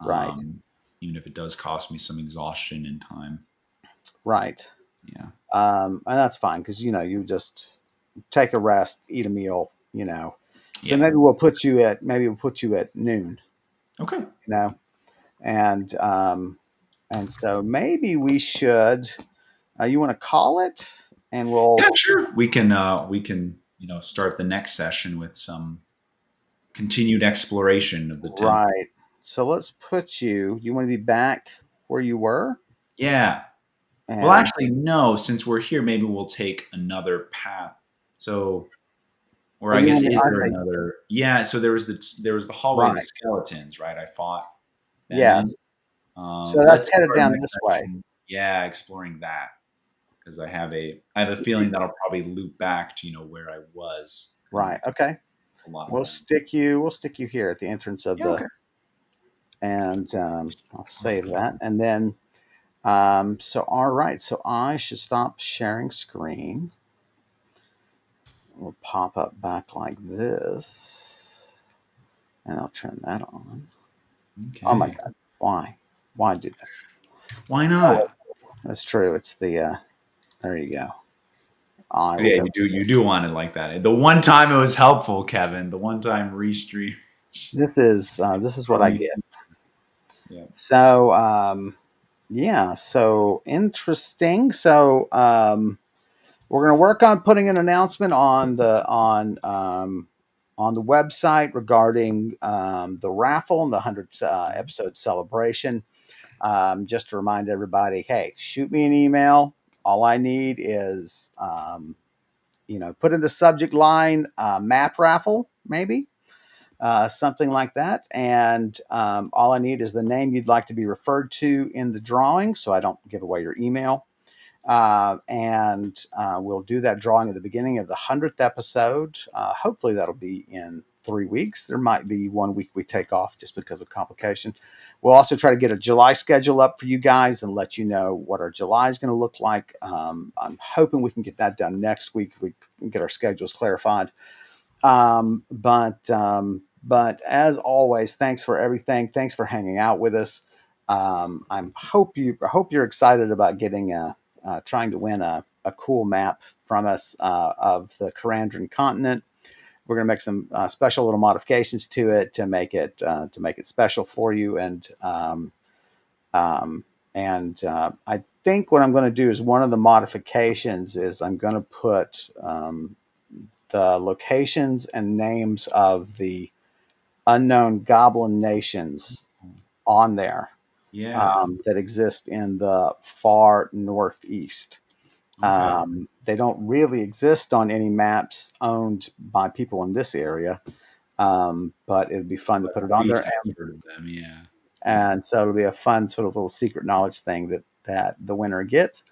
right, Um, Even if it does cost me some exhaustion in time. right, Yeah. and that's fine because you just take a rest, eat a meal. So Yeah. maybe we'll put you at noon. Okay. You know, and so maybe we should. You want to call it, and we'll Yeah, sure. We can start the next session with some continued exploration of the temple. right. So let's put you. You want to be back where you were, Yeah. Well, and actually, no. Since we're here, maybe we'll take another path. So, or oh, I you guess, want me? is I there say another? Yeah. So there was the hallway of the right. skeletons, right? I fought them in. Yes. So that's Let's headed start down next this way. session. Yeah, exploring that because I have a feeling that'll probably loop back to where I was kind of Right. Okay. a lot of We'll ground. stick you. We'll stick you here at the entrance of Yeah. the, Okay. and I'll save that, and then so all right. So I should stop sharing screen. We'll pop up back like this, and I'll turn that on. Oh my Okay. God! Why? Why do that? Why Oh, not? that's true. It's the. There you go. I will Yeah, go. you do want it like that. The one time it was helpful, Kevin. The one time restream. This is what I Probably. get. Yeah. So yeah. So interesting. So we're going to work on putting an announcement on the website regarding the raffle and the 100th episode celebration. Just to remind everybody, hey, shoot me an email. All I need is put in the subject line map raffle, maybe something like that. And all I need is the name you'd like to be referred to in the drawing, so I don't give away your email. And we'll do that drawing at the beginning of the 100th episode. Hopefully, that'll be in 3 weeks. There might be 1 week we take off just because of complication. We'll also try to get a July schedule up for you guys and let you know what our July is going to look like. I'm hoping we can get that done next week if we can get our schedules clarified. But as always, thanks for everything. Thanks for hanging out with us. I hope you're excited about getting trying to win a cool map from us of the Karandrin continent. We're going to make some special little modifications to it to make it special for you. And Um, and I think what I'm going to do is one of the modifications is I'm going to put the locations and names of the unknown goblin nations on there Yeah. that exist in the far northeast. Okay. They don't really exist on any maps owned by people in this area, but it'd be fun to But put it on Reese there. has heard of them. Yeah. Yeah. And so it'll be a fun sort of little secret knowledge thing that the winner gets.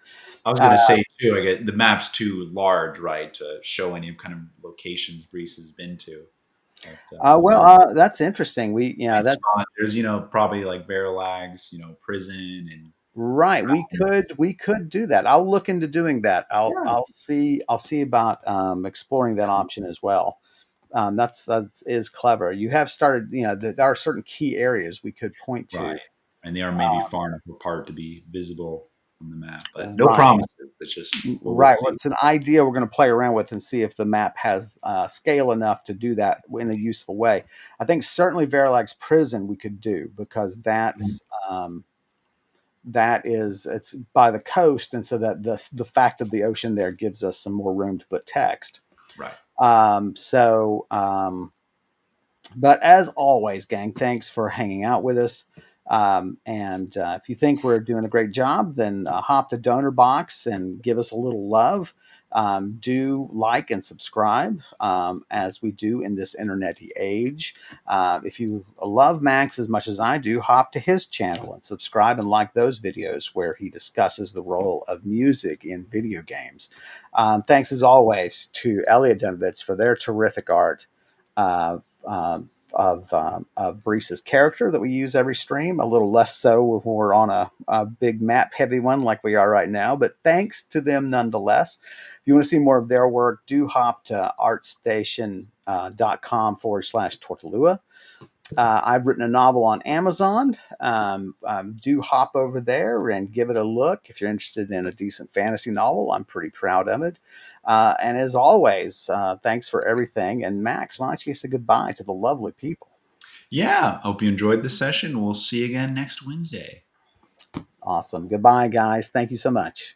I was Uh, gonna say too. I get the map's too large, right, to show any kind of locations Reese has been to. But that's interesting. it's fun. There's probably like Verilags, prison and Right. We could do that. I'll look into doing that. yeah, I'll see about exploring that option as well. That is clever. You have started. There are certain key areas we could point right. to. And they are maybe far enough apart to be visible on the map, but no Right. promises. That's just what we'll Right. Well, see. it's an idea we're going to play around with and see if the map has scale enough to do that in a useful way. I think certainly Verilag's prison we could do because um, it's by the coast, and so that the fact of the ocean there gives us some more room to put text. Right. Um, so, um, but as always, gang, thanks for hanging out with us. And if you think we're doing a great job, then hop the donor box and give us a little love. Do like and subscribe as we do in this internety age. If you love Max as much as I do, hop to his channel and subscribe and like those videos where he discusses the role of music in video games. Thanks as always to Elliot Dunovitz for their terrific art. Of Brise's character that we use every stream. A little less so when we're on a big map heavy one like we are right now, but thanks to them nonetheless. If you want to see more of their work, do hop to artstation.com/Tortolua. I've written a novel on Amazon. Do hop over there and give it a look. If you're interested in a decent fantasy novel, I'm pretty proud of it. And as always, thanks for everything. And Max, why don't you say goodbye to the lovely people? Yeah. Hope you enjoyed the session. We'll see you again next Wednesday. Awesome. Goodbye, guys. Thank you so much.